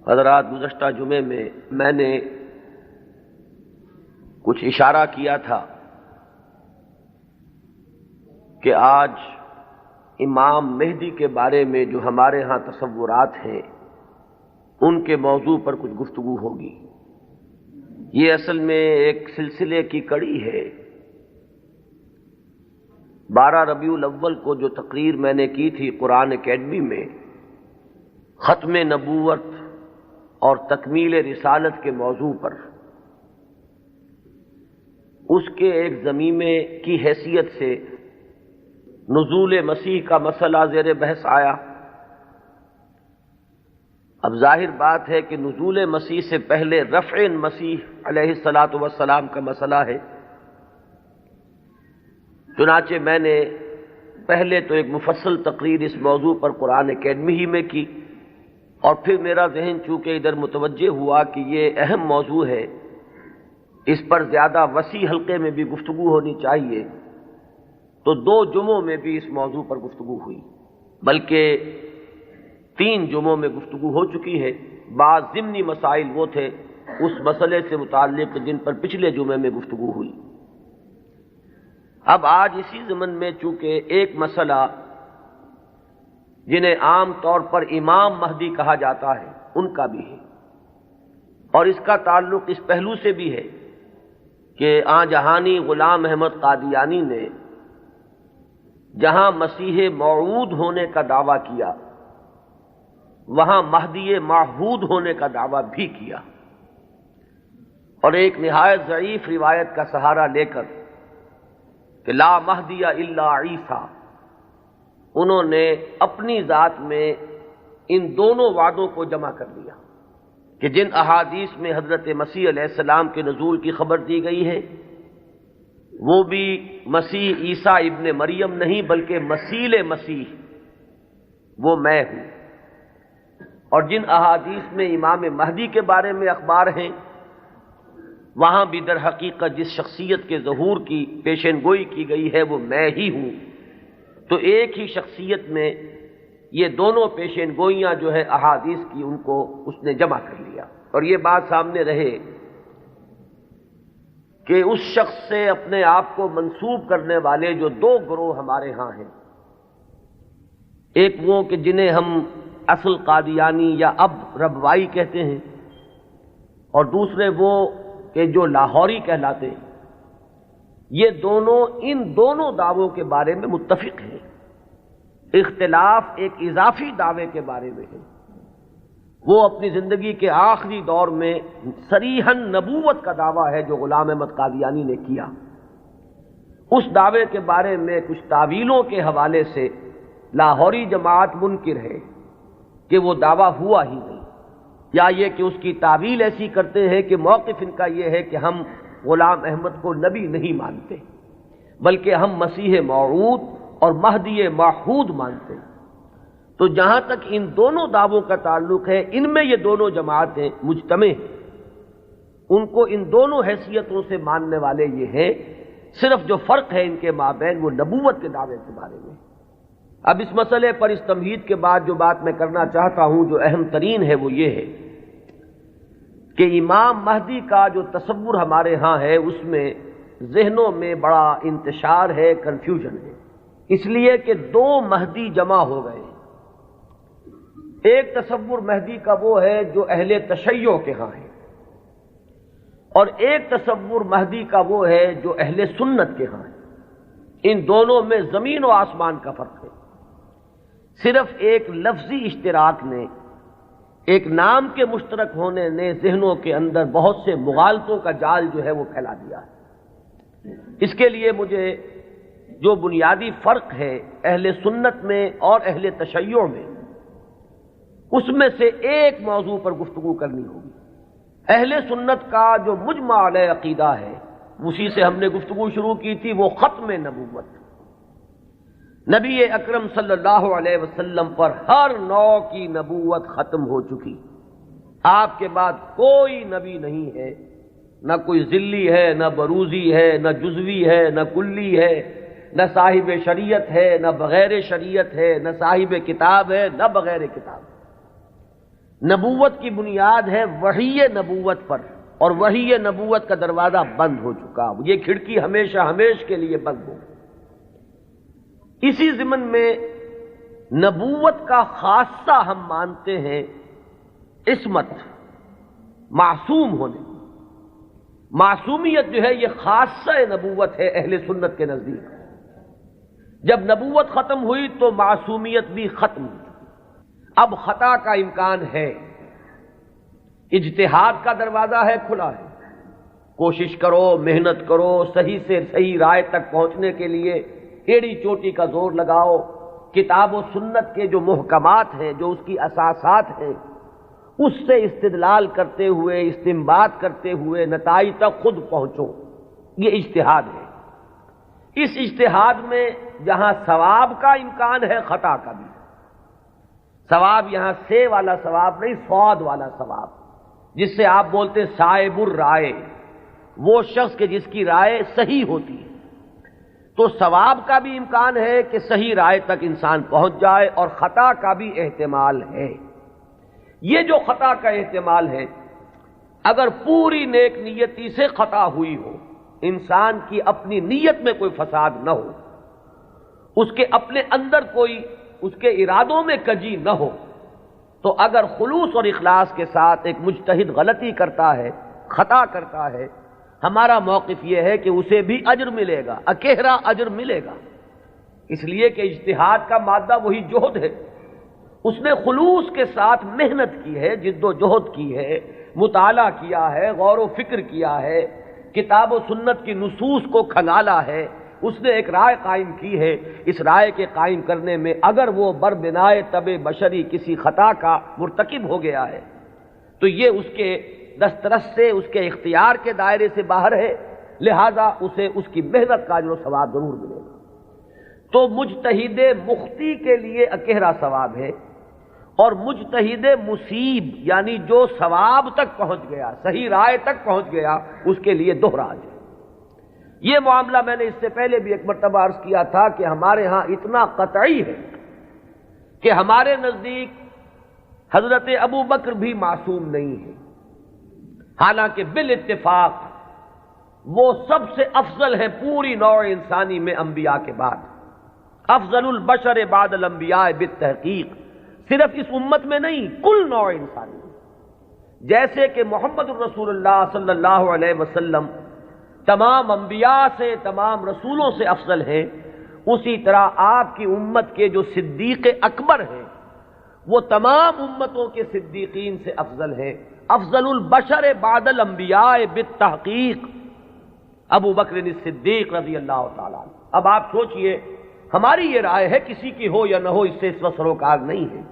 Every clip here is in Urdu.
حضرات، گزشتہ جمعے میں نے کچھ اشارہ کیا تھا کہ آج امام مہدی کے بارے میں جو ہمارے ہاں تصورات ہیں ان کے موضوع پر کچھ گفتگو ہوگی۔ یہ اصل میں ایک سلسلے کی کڑی ہے۔ 12 ربیع الاول کو جو تقریر میں نے کی تھی قرآن اکیڈمی میں ختم نبوت اور تکمیل رسالت کے موضوع پر، اس کے ایک ضمیمے کی حیثیت سے نزول مسیح کا مسئلہ زیر بحث آیا۔ اب ظاہر بات ہے کہ نزول مسیح سے پہلے رفع مسیح علیہ الصلاۃ والسلام کا مسئلہ ہے۔ چنانچہ میں نے پہلے تو ایک مفصل تقریر اس موضوع پر قرآن اکیڈمی ہی میں کی، اور پھر میرا ذہن چونکہ ادھر متوجہ ہوا کہ یہ اہم موضوع ہے، اس پر زیادہ وسیع حلقے میں بھی گفتگو ہونی چاہیے، تو 2 جمعوں میں بھی اس موضوع پر گفتگو ہوئی، بلکہ 3 جمعوں میں گفتگو ہو چکی ہے۔ بعض ضمنی مسائل وہ تھے اس مسئلے سے متعلق جن پر پچھلے جمعے میں گفتگو ہوئی۔ اب آج اسی ضمن میں چونکہ ایک مسئلہ جنہیں عام طور پر امام مہدی کہا جاتا ہے ان کا بھی ہے، اور اس کا تعلق اس پہلو سے بھی ہے کہ آن جہانی غلام احمد قادیانی نے جہاں مسیح موعود ہونے کا دعویٰ کیا وہاں مہدی معہود ہونے کا دعویٰ بھی کیا، اور ایک نہایت ضعیف روایت کا سہارا لے کر کہ لا مہدی الا عیسیٰ، انہوں نے اپنی ذات میں ان دونوں وعدوں کو جمع کر لیا کہ جن احادیث میں حضرت مسیح علیہ السلام کے نزول کی خبر دی گئی ہے وہ بھی مسیح عیسیٰ ابن مریم نہیں بلکہ مسیل مسیح وہ میں ہوں، اور جن احادیث میں امام مہدی کے بارے میں اخبار ہیں وہاں بھی در حقیقت جس شخصیت کے ظہور کی پیشین گوئی کی گئی ہے وہ میں ہی ہوں۔ تو ایک ہی شخصیت میں یہ دونوں پیشین گوئیاں جو ہے احادیث کی ان کو اس نے جمع کر لیا، اور یہ بات سامنے رہے کہ اس شخص سے اپنے آپ کو منسوب کرنے والے جو 2 گروہ ہمارے ہاں ہیں، ایک وہ کہ جنہیں ہم اصل قادیانی یا اب ربوائی کہتے ہیں، اور دوسرے وہ کہ جو لاہوری کہلاتے ہیں، یہ دونوں ان دونوں دعووں کے بارے میں متفق ہیں۔ اختلاف ایک اضافی دعوے کے بارے میں ہے، وہ اپنی زندگی کے آخری دور میں صریحاً نبوت کا دعویٰ ہے جو غلام احمد قادیانی نے کیا۔ اس دعوے کے بارے میں کچھ تعویلوں کے حوالے سے لاہوری جماعت منکر ہے کہ وہ دعویٰ ہوا ہی نہیں، یا یہ کہ اس کی تعویل ایسی کرتے ہیں کہ موقف ان کا یہ ہے کہ ہم غلام احمد کو نبی نہیں مانتے بلکہ ہم مسیح موعود اور مہدی معہود مانتے ہیں۔ تو جہاں تک ان دونوں دعووں کا تعلق ہے ان میں یہ دونوں جماعتیں مجتمع ہیں، ان کو ان دونوں حیثیتوں سے ماننے والے یہ ہیں، صرف جو فرق ہے ان کے مابین وہ نبوت کے دعوے کے بارے میں۔ اب اس مسئلے پر اس تمہید کے بعد جو بات میں کرنا چاہتا ہوں جو اہم ترین ہے وہ یہ ہے کہ امام مہدی کا جو تصور ہمارے ہاں ہے اس میں ذہنوں میں بڑا انتشار ہے، کنفیوژن ہے، اس لیے کہ 2 مہدی جمع ہو گئے۔ ایک تصور مہدی کا وہ ہے جو اہل تشیع کے ہاں ہے، اور ایک تصور مہدی کا وہ ہے جو اہل سنت کے ہاں ہے۔ ان دونوں میں زمین و آسمان کا فرق ہے۔ صرف ایک لفظی اشتراک نے، ایک نام کے مشترک ہونے نے ذہنوں کے اندر بہت سے مغالطوں کا جال جو ہے وہ پھیلا دیا ہے۔ اس کے لیے مجھے جو بنیادی فرق ہے اہل سنت میں اور اہل تشیع میں، اس میں سے ایک موضوع پر گفتگو کرنی ہوگی۔ اہل سنت کا جو مجمع علیہ عقیدہ ہے اسی سے ہم نے گفتگو شروع کی تھی، وہ ختم نبوت۔ نبی اکرم صلی اللہ علیہ وسلم پر ہر نوع کی نبوت ختم ہو چکی، آپ کے بعد کوئی نبی نہیں ہے، نہ کوئی ذلی ہے، نہ بروزی ہے، نہ جزوی ہے، نہ کلی ہے، نہ صاحب شریعت ہے، نہ بغیر شریعت ہے، نہ صاحب کتاب ہے، نہ بغیر کتاب۔ نبوت کی بنیاد ہے وحی نبوت پر، اور وحی نبوت کا دروازہ بند ہو چکا، یہ کھڑکی ہمیشہ ہمیش کے لیے بند ہو۔ اسی ضمن میں نبوت کا خاصہ ہم مانتے ہیں عصمت، معصوم ہونے۔ معصومیت جو ہے یہ خاصہ نبوت ہے اہل سنت کے نزدیک۔ جب نبوت ختم ہوئی تو معصومیت بھی ختم ہوئی۔ اب خطا کا امکان ہے، اجتہاد کا دروازہ ہے، کھلا ہے، کوشش کرو، محنت کرو، صحیح سے صحیح رائے تک پہنچنے کے لیے ایڑی چوٹی کا زور لگاؤ، کتاب و سنت کے جو محکمات ہیں، جو اس کی اساسات ہیں، اس سے استدلال کرتے ہوئے، استنباط کرتے ہوئے نتائج تک خود پہنچو، یہ اجتہاد ہے۔ اس اجتہاد میں جہاں ثواب کا امکان ہے، خطا کا بھی۔ ثواب یہاں سے والا ثواب نہیں، صاد والا ثواب، جس سے آپ بولتے ہیں صائب الرائے، وہ شخص کہ جس کی رائے صحیح ہوتی ہے۔ تو ثواب کا بھی امکان ہے کہ صحیح رائے تک انسان پہنچ جائے، اور خطا کا بھی احتمال ہے۔ یہ جو خطا کا احتمال ہے، اگر پوری نیک نیتی سے خطا ہوئی ہو، انسان کی اپنی نیت میں کوئی فساد نہ ہو، اس کے اپنے اندر کوئی اس کے ارادوں میں کجی نہ ہو، تو اگر خلوص اور اخلاص کے ساتھ ایک مجتہد غلطی کرتا ہے، خطا کرتا ہے، ہمارا موقف یہ ہے کہ اسے بھی اجر ملے گا، اکیرا اجر ملے گا، اس لیے کہ اجتہاد کا مادہ وہی جہد ہے۔ اس نے خلوص کے ساتھ محنت کی ہے، جد و جہد کی ہے، مطالعہ کیا ہے، غور و فکر کیا ہے، کتاب و سنت کی نصوص کو کھنگالا ہے، اس نے ایک رائے قائم کی ہے۔ اس رائے کے قائم کرنے میں اگر وہ بربنائے طبع بشری کسی خطا کا مرتکب ہو گیا ہے تو یہ اس کے دسترس سے، اس کے اختیار کے دائرے سے باہر ہے، لہذا اسے اس کی محنت کا اجر و ثواب ضرور ملے گا۔ تو مجتہد مخطی کے لیے اکیرا ثواب ہے، اور مجتہد مصیب یعنی جو ثواب تک پہنچ گیا، صحیح رائے تک پہنچ گیا، اس کے لیے دوہرا اجر۔ یہ معاملہ میں نے اس سے پہلے بھی ایک مرتبہ عرض کیا تھا کہ ہمارے ہاں اتنا قطعی ہے کہ ہمارے نزدیک حضرت ابو بکر بھی معصوم نہیں ہے، حالانکہ بالاتفاق وہ سب سے افضل ہے پوری نوع انسانی میں انبیاء کے بعد، افضل البشر بعد الانبیاء بالتحقیق، صرف اس امت میں نہیں، کل نوع انسانی میں۔ جیسے کہ محمد الرسول اللہ صلی اللہ علیہ وسلم تمام انبیاء سے، تمام رسولوں سے افضل ہیں، اسی طرح آپ کی امت کے جو صدیق اکبر ہیں وہ تمام امتوں کے صدیقین سے افضل ہیں، افضل البشر بعد الانبیاء بالتحقیق ابو بکر الصدیق رضی اللہ تعالیٰ عنہ۔ اب آپ سوچئے، ہماری یہ رائے ہے، کسی کی ہو یا نہ ہو اس سے اس وقت سروکار نہیں ہے،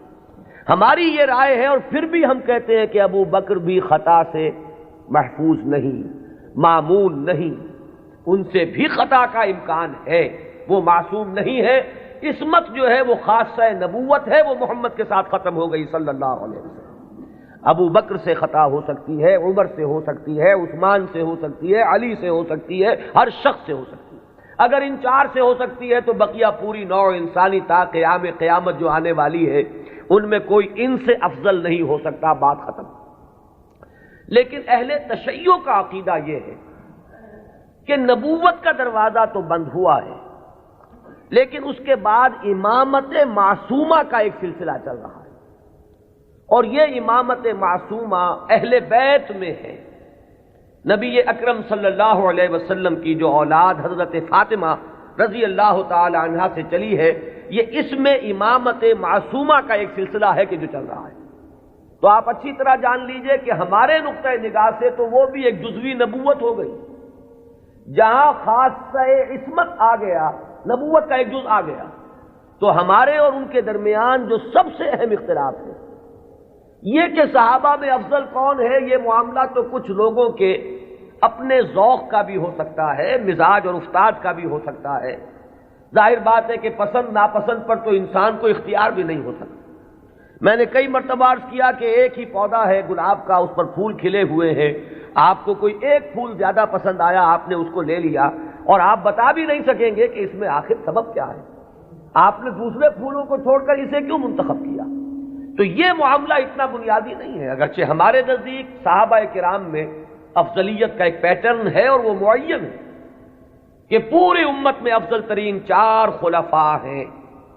ہماری یہ رائے ہے، اور پھر بھی ہم کہتے ہیں کہ ابو بکر بھی خطا سے محفوظ نہیں، معمول نہیں، ان سے بھی خطا کا امکان ہے، وہ معصوم نہیں ہے۔ عصمت جو ہے وہ خاصہ نبوت ہے، وہ محمد کے ساتھ ختم ہو گئی صلی اللہ علیہ وسلم۔ ابو بکر سے خطا ہو سکتی ہے، عمر سے ہو سکتی ہے، عثمان سے ہو سکتی ہے، علی سے ہو سکتی ہے، ہر شخص سے ہو سکتی ہے۔ اگر ان چار سے ہو سکتی ہے تو بقیہ پوری نوع انسانی تا قیام قیامت جو آنے والی ہے ان میں کوئی ان سے افضل نہیں ہو سکتا، بات ختم۔ لیکن اہل تشیع کا عقیدہ یہ ہے کہ نبوت کا دروازہ تو بند ہوا ہے، لیکن اس کے بعد امامت معصومہ کا ایک سلسلہ چل رہا ہے، اور یہ امامت معصومہ اہل بیت میں ہے۔ نبی اکرم صلی اللہ علیہ وسلم کی جو اولاد حضرت فاطمہ رضی اللہ تعالی عنہا سے چلی ہے، یہ اس میں امامت معصومہ کا ایک سلسلہ ہے کہ جو چل رہا ہے۔ تو آپ اچھی طرح جان لیجئے کہ ہمارے نقطۂ نگاہ سے تو وہ بھی ایک جزوی نبوت ہو گئی، جہاں خاصہ عصمت آ گیا، نبوت کا ایک جز آ گیا، تو ہمارے اور ان کے درمیان جو سب سے اہم اختلاف ہے یہ کہ صحابہ میں افضل کون ہے، یہ معاملہ تو کچھ لوگوں کے اپنے ذوق کا بھی ہو سکتا ہے، مزاج اور افتاد کا بھی ہو سکتا ہے۔ ظاہر بات ہے کہ پسند ناپسند پر تو انسان کو اختیار بھی نہیں ہو سکتا۔ میں نے کئی مرتبہ عرض کیا کہ ایک ہی پودا ہے گلاب کا، اس پر پھول کھلے ہوئے ہیں، آپ کو کوئی ایک پھول زیادہ پسند آیا، آپ نے اس کو لے لیا، اور آپ بتا بھی نہیں سکیں گے کہ اس میں آخر سبب کیا ہے، آپ نے دوسرے پھولوں کو چھوڑ کر اسے کیوں منتخب کیا۔ تو یہ معاملہ اتنا بنیادی نہیں ہے، اگرچہ ہمارے نزدیک صحابہ کرام میں افضلیت کا ایک پیٹرن ہے اور وہ معین ہے کہ پوری امت میں افضل ترین 4 خلفاء ہیں،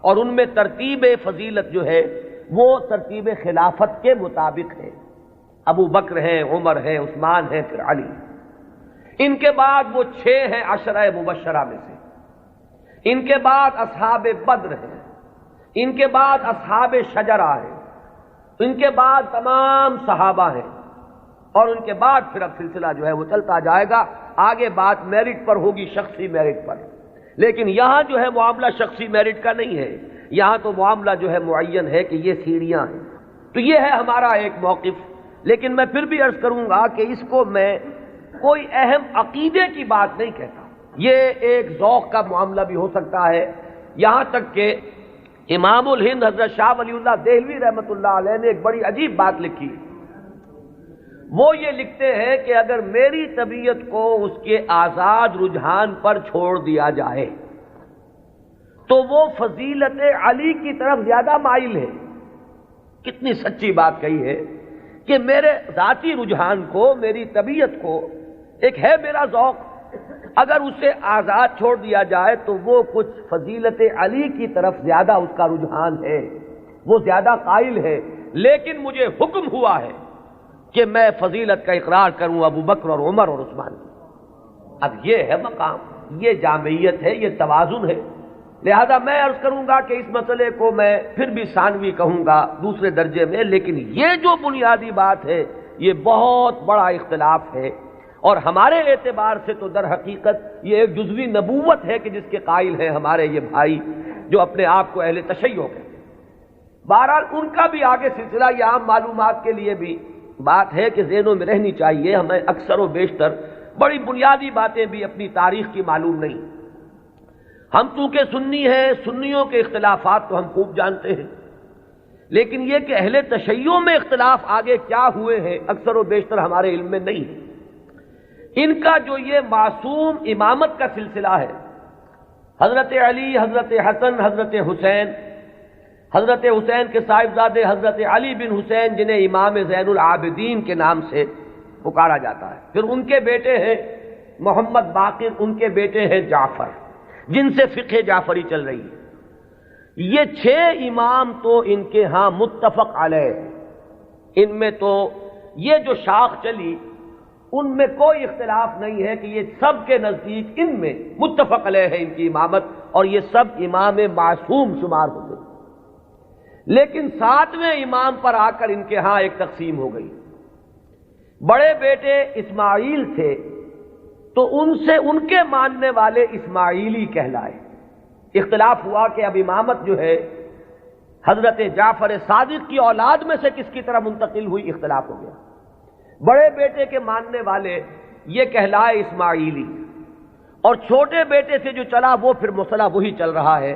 اور ان میں ترتیب فضیلت جو ہے وہ ترتیب خلافت کے مطابق ہے۔ ابو بکر ہیں، عمر ہیں، عثمان ہیں، پھر علی۔ ان کے بعد وہ 6 ہیں عشرہ مبشرہ میں سے، ان کے بعد اصحاب بدر ہیں، ان کے بعد اصحاب شجرہ ہیں، ان کے بعد تمام صحابہ ہیں، اور ان کے بعد پھر اب سلسلہ جو ہے وہ چلتا جائے گا۔ آگے بات میرٹ پر ہوگی، شخصی میرٹ پر، لیکن یہاں جو ہے معاملہ شخصی میرٹ کا نہیں ہے، یہاں تو معاملہ جو ہے معین ہے کہ یہ سیڑھیاں ہیں۔ تو یہ ہے ہمارا ایک موقف، لیکن میں پھر بھی عرض کروں گا کہ اس کو میں کوئی اہم عقیدے کی بات نہیں کہتا، یہ ایک ذوق کا معاملہ بھی ہو سکتا ہے۔ یہاں تک کہ امام الہند حضرت شاہ ولی اللہ دہلوی رحمۃ اللہ علیہ نے ایک بڑی عجیب بات لکھی، وہ یہ لکھتے ہیں کہ اگر میری طبیعت کو اس کے آزاد رجحان پر چھوڑ دیا جائے تو وہ فضیلت علی کی طرف زیادہ مائل ہے۔ کتنی سچی بات کہی ہے کہ میرے ذاتی رجحان کو، میری طبیعت کو، ایک ہے میرا ذوق، اگر اسے آزاد چھوڑ دیا جائے تو وہ کچھ فضیلت علی کی طرف زیادہ اس کا رجحان ہے، وہ زیادہ قائل ہے، لیکن مجھے حکم ہوا ہے کہ میں فضیلت کا اقرار کروں ابو بکر اور عمر اور عثمان کی۔ اب یہ ہے مقام، یہ جامعیت ہے، یہ توازن ہے۔ لہذا میں عرض کروں گا کہ اس مسئلے کو میں پھر بھی ثانوی کہوں گا، دوسرے درجے میں، لیکن یہ جو بنیادی بات ہے یہ بہت بڑا اختلاف ہے، اور ہمارے اعتبار سے تو در حقیقت یہ ایک جزوی نبوت ہے کہ جس کے قائل ہیں ہمارے یہ بھائی جو اپنے آپ کو اہل تشیع کہتے ہیں۔ بہرحال ان کا بھی آگے سلسلہ، یہ عام معلومات کے لیے بھی بات ہے کہ ذہنوں میں رہنی چاہیے، ہمیں اکثر و بیشتر بڑی بنیادی باتیں بھی اپنی تاریخ کی معلوم نہیں۔ ہم چونکہ سنی ہیں، سنیوں کے اختلافات تو ہم خوب جانتے ہیں، لیکن یہ کہ اہل تشیع میں اختلاف آگے کیا ہوئے ہیں اکثر و بیشتر ہمارے علم میں نہیں ہے۔ ان کا جو یہ معصوم امامت کا سلسلہ ہے، حضرت علی، حضرت حسن، حضرت حسین، حضرت حسین کے صاحبزادے حضرت علی بن حسین جنہیں امام زین العابدین کے نام سے پکارا جاتا ہے، پھر ان کے بیٹے ہیں محمد باقر، ان کے بیٹے ہیں جعفر، جن سے فقہ جعفری چل رہی ہے۔ یہ 6 امام تو ان کے ہاں متفق علیہ، ان میں تو یہ جو شاخ چلی ان میں کوئی اختلاف نہیں ہے کہ یہ سب کے نزدیک ان میں متفق علیہ ہے ان کی امامت، اور یہ سب امام معصوم شمار ہوتے ہیں۔ لیکن 7ویں امام پر آ کر ان کے ہاں ایک تقسیم ہو گئی۔ بڑے بیٹے اسماعیل تھے تو ان سے ان کے ماننے والے اسماعیلی کہلائے۔ اختلاف ہوا کہ اب امامت جو ہے حضرت جعفر صادق کی اولاد میں سے کس کی طرف منتقل ہوئی، اختلاف ہو گیا۔ بڑے بیٹے کے ماننے والے یہ کہلائے اسماعیلی، اور چھوٹے بیٹے سے جو چلا وہ پھر مسئلہ وہی چل رہا ہے۔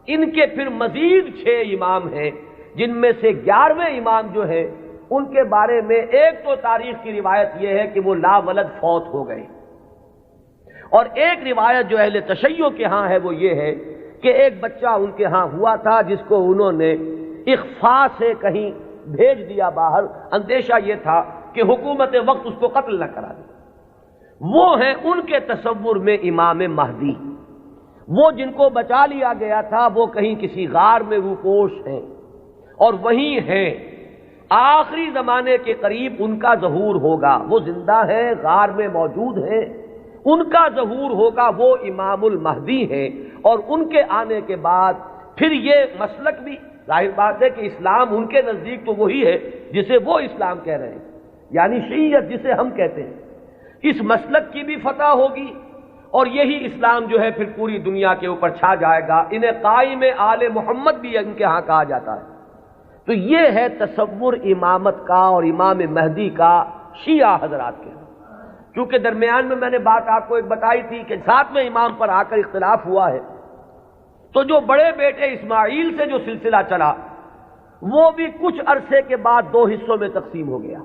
ان کے پھر مزید 6 امام ہیں، جن میں سے 11ویں امام جو ہے ان کے بارے میں ایک تو تاریخ کی روایت یہ ہے کہ وہ لا ولد فوت ہو گئے، اور ایک روایت جو اہل تشیع کے ہاں ہے وہ یہ ہے کہ ایک بچہ ان کے ہاں ہوا تھا جس کو انہوں نے اخفاء سے کہیں بھیج دیا باہر، اندیشہ یہ تھا کہ حکومت وقت اس کو قتل نہ کرا دے۔ وہ ہیں ان کے تصور میں امام مہدی، وہ جن کو بچا لیا گیا تھا وہ کہیں کسی غار میں روپوش ہیں، اور وہیں ہیں، آخری زمانے کے قریب ان کا ظہور ہوگا، وہ زندہ ہیں، غار میں موجود ہیں، ان کا ظہور ہوگا، وہ امام المہدی ہیں، اور ان کے آنے کے بعد پھر یہ مسلک بھی ظاہر بات ہے کہ اسلام ان کے نزدیک تو وہی ہے جسے وہ اسلام کہہ رہے ہیں، یعنی شیعیت جسے ہم کہتے ہیں، اس مسلک کی بھی فتح ہوگی، اور یہی اسلام جو ہے پھر پوری دنیا کے اوپر چھا جائے گا۔ انہیں قائم آل محمد بھی ان کے ہاں کہا جاتا ہے۔ تو یہ ہے تصور امامت کا اور امام مہدی کا شیعہ حضرات کے، چونکہ درمیان میں نے بات آپ کو ایک بتائی تھی کہ 7ویں امام پر آ کر اختلاف ہوا ہے، تو جو بڑے بیٹے اسماعیل سے جو سلسلہ چلا وہ بھی کچھ عرصے کے بعد 2 حصوں میں تقسیم ہو گیا۔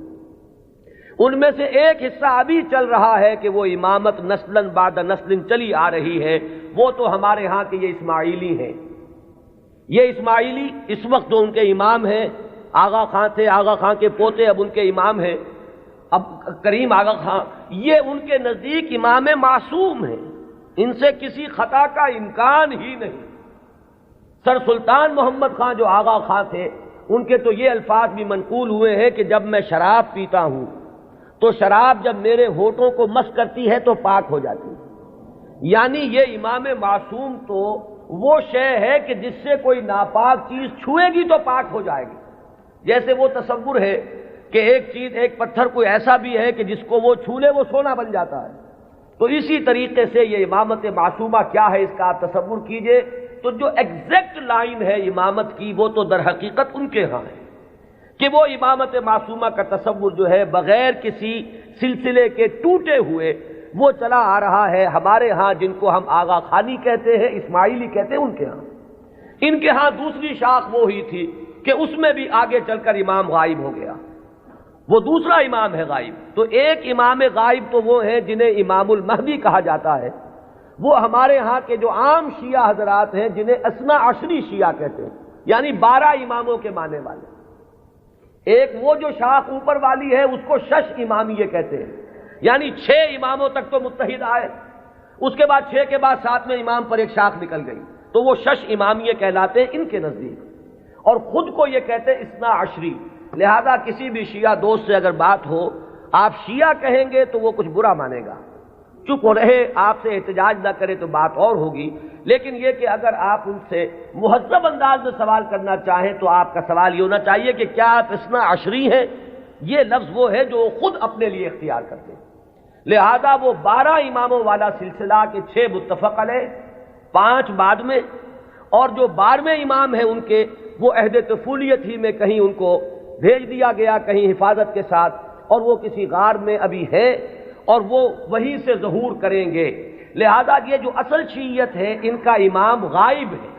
ان میں سے ایک حصہ ابھی چل رہا ہے کہ وہ امامت نسلاً بعد نسل چلی آ رہی ہے، وہ تو ہمارے ہاں کے یہ اسماعیلی ہیں۔ یہ اسماعیلی اس وقت جو ان کے امام ہیں آغا خان تھے، آغا خان کے پوتے اب ان کے امام ہیں، اب کریم آغا خان، یہ ان کے نزدیک امام معصوم ہیں، ان سے کسی خطا کا امکان ہی نہیں۔ سر سلطان محمد خان جو آغا خان تھے، ان کے تو یہ الفاظ بھی منقول ہوئے ہیں کہ جب میں شراب پیتا ہوں تو شراب جب میرے ہونٹوں کو مس کرتی ہے تو پاک ہو جاتی ہے۔ یعنی یہ امام معصوم تو وہ شے ہے کہ جس سے کوئی ناپاک چیز چھوئے گی تو پاک ہو جائے گی۔ جیسے وہ تصور ہے کہ ایک چیز، ایک پتھر کوئی ایسا بھی ہے کہ جس کو وہ چھو لے وہ سونا بن جاتا ہے، تو اسی طریقے سے یہ امامت معصومہ کیا ہے اس کا آپ تصور کیجئے۔ تو جو ایگزیکٹ لائن ہے امامت کی وہ تو در حقیقت ان کے ہاں ہے کہ وہ امامت معصومہ کا تصور جو ہے بغیر کسی سلسلے کے ٹوٹے ہوئے وہ چلا آ رہا ہے ہمارے ہاں، جن کو ہم آغا خانی کہتے ہیں، اسماعیلی کہتے ہیں، ان کے ہاں۔ ان کے ہاں دوسری شاخ وہ ہی تھی کہ اس میں بھی آگے چل کر امام غائب ہو گیا، وہ دوسرا امام ہے غائب۔ تو ایک امام غائب تو وہ ہیں جنہیں امام المہدی کہا جاتا ہے، وہ ہمارے ہاں کے جو عام شیعہ حضرات ہیں جنہیں اثنا عشری شیعہ کہتے ہیں، یعنی 12 اماموں کے ماننے والے۔ ایک وہ جو شاخ اوپر والی ہے اس کو شش امامیہ کہتے ہیں، یعنی 6 اماموں تک تو متحد آئے، اس کے بعد 6 کے بعد 7ویں امام پر ایک شاخ نکل گئی، تو وہ شش امامیہ کہلاتے ہیں ان کے نزدیک، اور خود کو یہ کہتے ہیں اثنا عشری۔ لہذا کسی بھی شیعہ دوست سے اگر بات ہو، آپ شیعہ کہیں گے تو وہ کچھ برا مانے گا، چپ ہو رہے، آپ سے احتجاج نہ کرے تو بات اور ہوگی۔ لیکن یہ کہ اگر آپ ان سے مہذب انداز میں سوال کرنا چاہیں تو آپ کا سوال یہ ہونا چاہیے کہ کیا آپ اثنا عشری ہیں؟ یہ لفظ وہ ہے جو خود اپنے لیے اختیار کرتے ہیں۔ لہذا وہ 12 اماموں والا سلسلہ کے 6 متفق علیہ، 5 بعد میں، اور جو 12ویں امام ہیں ان کے وہ عہد طفولیت ہی میں کہیں ان کو بھیج دیا گیا کہیں حفاظت کے ساتھ، اور وہ کسی غار میں ابھی ہے اور وہ وہیں سے ظہور کریں گے۔ لہذا یہ جو اصل شیعیت ہے ان کا امام غائب ہے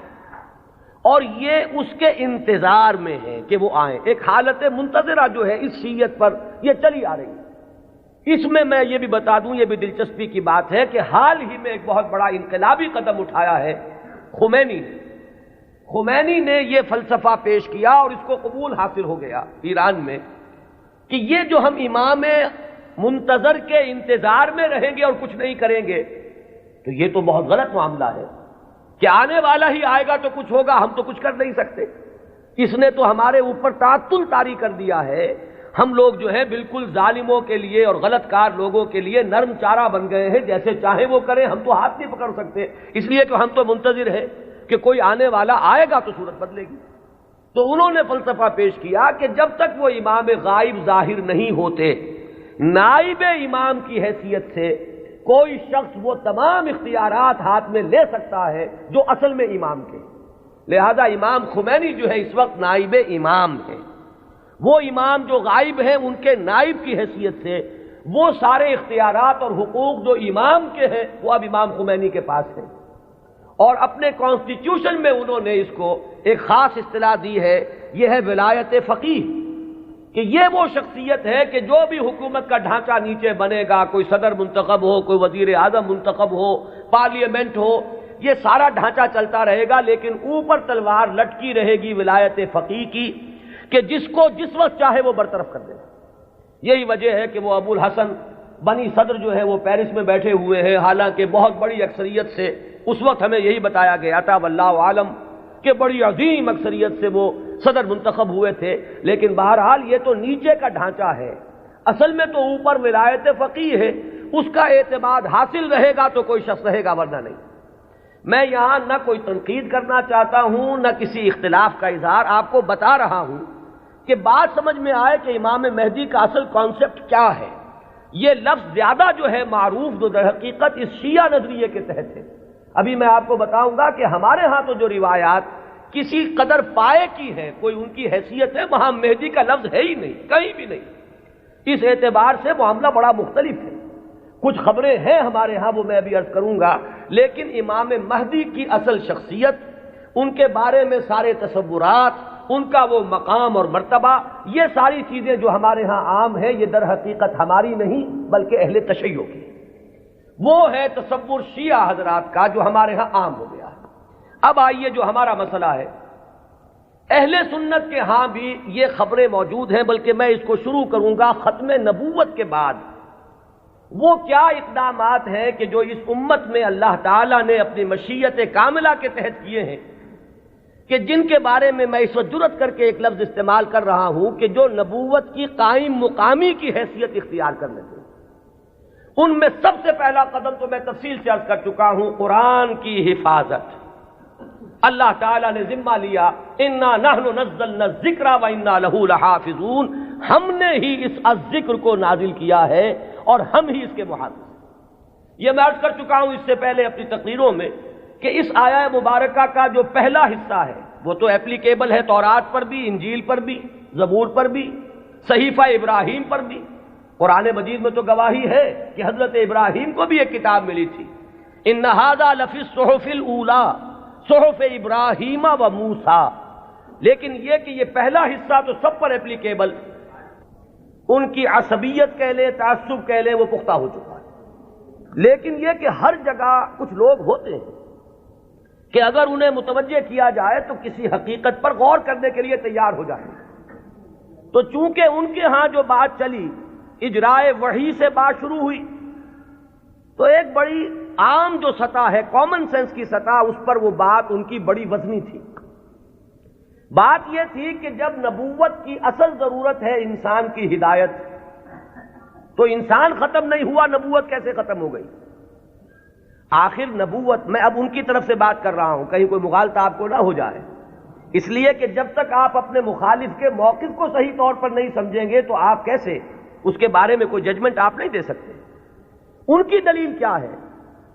اور یہ اس کے انتظار میں ہے کہ وہ آئیں۔ ایک حالت منتظرہ جو ہے اس شیعیت پر یہ چلی آ رہی ہے۔ اس میں میں یہ بھی بتا دوں، یہ بھی دلچسپی کی بات ہے کہ حال ہی میں ایک بہت بڑا انقلابی قدم اٹھایا ہے خمینی نے یہ فلسفہ پیش کیا اور اس کو قبول حاصل ہو گیا ایران میں کہ یہ جو ہم امام منتظر کے انتظار میں رہیں گے اور کچھ نہیں کریں گے تو یہ تو بہت غلط معاملہ ہے کہ آنے والا ہی آئے گا تو کچھ ہوگا، ہم تو کچھ کر نہیں سکتے۔ اس نے تو ہمارے اوپر تعطل طاری کر دیا ہے، ہم لوگ جو ہے بالکل ظالموں کے لیے اور غلط کار لوگوں کے لیے نرم چارہ بن گئے ہیں، جیسے چاہیں وہ کریں، ہم تو ہاتھ نہیں پکڑ سکتے، اس لیے کہ ہم تو منتظر ہیں کہ کوئی آنے والا آئے گا تو صورت بدلے گی۔ تو انہوں نے فلسفہ پیش کیا کہ جب تک وہ امام غائب ظاہر نہیں ہوتے، نائب امام کی حیثیت سے کوئی شخص وہ تمام اختیارات ہاتھ میں لے سکتا ہے جو اصل میں امام کے۔ لہذا امام خمینی جو ہے اس وقت نائب امام ہے، وہ امام جو غائب ہیں ان کے نائب کی حیثیت سے وہ سارے اختیارات اور حقوق جو امام کے ہیں وہ اب امام خمینی کے پاس ہیں، اور اپنے کانسٹیٹیوشن میں انہوں نے اس کو ایک خاص اصطلاح دی ہے، یہ ہے ولایت فقیہ، کہ یہ وہ شخصیت ہے کہ جو بھی حکومت کا ڈھانچہ نیچے بنے گا، کوئی صدر منتخب ہو، کوئی وزیر اعظم منتخب ہو، پارلیمنٹ ہو، یہ سارا ڈھانچہ چلتا رہے گا، لیکن اوپر تلوار لٹکی رہے گی ولایت فقیہ کی کہ جس کو جس وقت چاہے وہ برطرف کر دے۔ یہی وجہ ہے کہ وہ ابو الحسن بنی صدر جو ہے وہ پیرس میں بیٹھے ہوئے ہیں، حالانکہ بہت بڑی اکثریت سے اس وقت ہمیں یہی بتایا گیا تھا واللہ عالم کہ بڑی عظیم اکثریت سے وہ صدر منتخب ہوئے تھے، لیکن بہرحال یہ تو نیچے کا ڈھانچہ ہے، اصل میں تو اوپر ولایت فقیہ ہے، اس کا اعتماد حاصل رہے گا تو کوئی شخص رہے گا، ورنہ نہیں۔ میں یہاں نہ کوئی تنقید کرنا چاہتا ہوں نہ کسی اختلاف کا اظہار، آپ کو بتا رہا ہوں کہ بات سمجھ میں آئے کہ امام مہدی کا اصل کانسیپٹ کیا ہے۔ یہ لفظ زیادہ جو ہے معروف جو در حقیقت اس شیعہ نظریے کے تحت ہے۔ ابھی میں آپ کو بتاؤں گا کہ ہمارے ہاں تو جو روایات کسی قدر پائے کی ہے، کوئی ان کی حیثیت ہے، وہاں مہدی کا لفظ ہے ہی نہیں، کہیں بھی نہیں۔ اس اعتبار سے معاملہ بڑا مختلف ہے، کچھ خبریں ہیں ہمارے ہاں وہ میں ابھی عرض کروں گا، لیکن امام مہدی کی اصل شخصیت، ان کے بارے میں سارے تصورات، ان کا وہ مقام اور مرتبہ، یہ ساری چیزیں جو ہمارے ہاں عام ہیں یہ در حقیقت ہماری نہیں بلکہ اہل تشیع کی، وہ ہے تصور شیعہ حضرات کا جو ہمارے ہاں عام ہو گیا ہے۔ اب آئیے جو ہمارا مسئلہ ہے اہل سنت کے ہاں بھی یہ خبریں موجود ہیں، بلکہ میں اس کو شروع کروں گا ختم نبوت کے بعد وہ کیا اقدامات ہیں کہ جو اس امت میں اللہ تعالیٰ نے اپنی مشیت کاملہ کے تحت کیے ہیں، کہ جن کے بارے میں میں اس وقت جرأت کر کے ایک لفظ استعمال کر رہا ہوں کہ جو نبوت کی قائم مقامی کی حیثیت اختیار کر لیتے ہیں۔ ان میں سب سے پہلا قدم تو میں تفصیل سے عرض کر چکا ہوں، قرآن کی حفاظت۔ اللہ تعالیٰ نے ذمہ لیا، انا نحن نزلنا الذکر وانا لہ لحافظون، ہم نے ہی اس ذکر کو نازل کیا ہے اور ہم ہی اس کے محافظ۔ یہ میں عرض کر چکا ہوں اس سے پہلے اپنی تقریروں میں کہ اس آیہ مبارکہ کا جو پہلا حصہ ہے وہ تو ایپلیکیبل ہے تورات پر بھی، انجیل پر بھی، زبور پر بھی، صحیفہ ابراہیم پر بھی۔ قرآن مجید میں تو گواہی ہے کہ حضرت ابراہیم کو بھی ایک کتاب ملی تھی، ان ھذا لفی الصحف الاولی صحف ابراہیم و موسیٰ۔ لیکن یہ کہ یہ پہلا حصہ تو سب پر ایپلیکیبل، ان کی عصبیت کہہ لیں، تعصب کہہ لیں، وہ پختہ ہو چکا ہے۔ لیکن یہ کہ ہر جگہ کچھ لوگ ہوتے ہیں کہ اگر انہیں متوجہ کیا جائے تو کسی حقیقت پر غور کرنے کے لیے تیار ہو جائیں۔ تو چونکہ ان کے ہاں جو بات چلی، اجرائے وحی سے بات شروع ہوئی، تو ایک بڑی عام جو سطح ہے، کامن سینس کی سطح، اس پر وہ بات ان کی بڑی وزنی تھی۔ بات یہ تھی کہ جب نبوت کی اصل ضرورت ہے انسان کی ہدایت، تو انسان ختم نہیں ہوا، نبوت کیسے ختم ہو گئی؟ آخر نبوت، میں اب ان کی طرف سے بات کر رہا ہوں، کہیں کوئی مغالطہ آپ کو نہ ہو جائے، اس لیے کہ جب تک آپ اپنے مخالف کے موقف کو صحیح طور پر نہیں سمجھیں گے تو آپ کیسے اس کے بارے میں کوئی ججمنٹ آپ نہیں دے سکتے۔ ان کی دلیل کیا ہے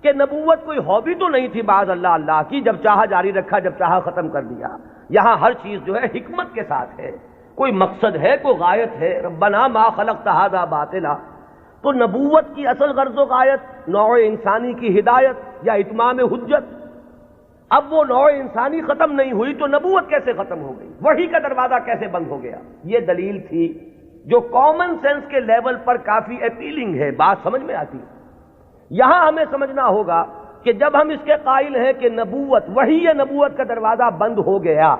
کہ نبوت کوئی ہابی تو نہیں تھی بعض اللہ کی، جب چاہا جاری رکھا، جب چاہا ختم کر دیا۔ یہاں ہر چیز جو ہے حکمت کے ساتھ ہے، کوئی مقصد ہے، کوئی غایت ہے۔ ربنا ما خلقت ھذا باطلا، تو نبوت کی اصل غرض و غایت نوع انسانی کی ہدایت یا اتمام حجت۔ اب وہ نوع انسانی ختم نہیں ہوئی تو نبوت کیسے ختم ہو گئی؟ وحی کا دروازہ کیسے بند ہو گیا؟ یہ دلیل تھی جو کامن سینس کے لیول پر کافی اپیلنگ ہے، بات سمجھ میں آتی ہے۔ یہاں ہمیں سمجھنا ہوگا کہ جب ہم اس کے قائل ہیں کہ نبوت، وحی نبوت کا دروازہ بند ہو گیا،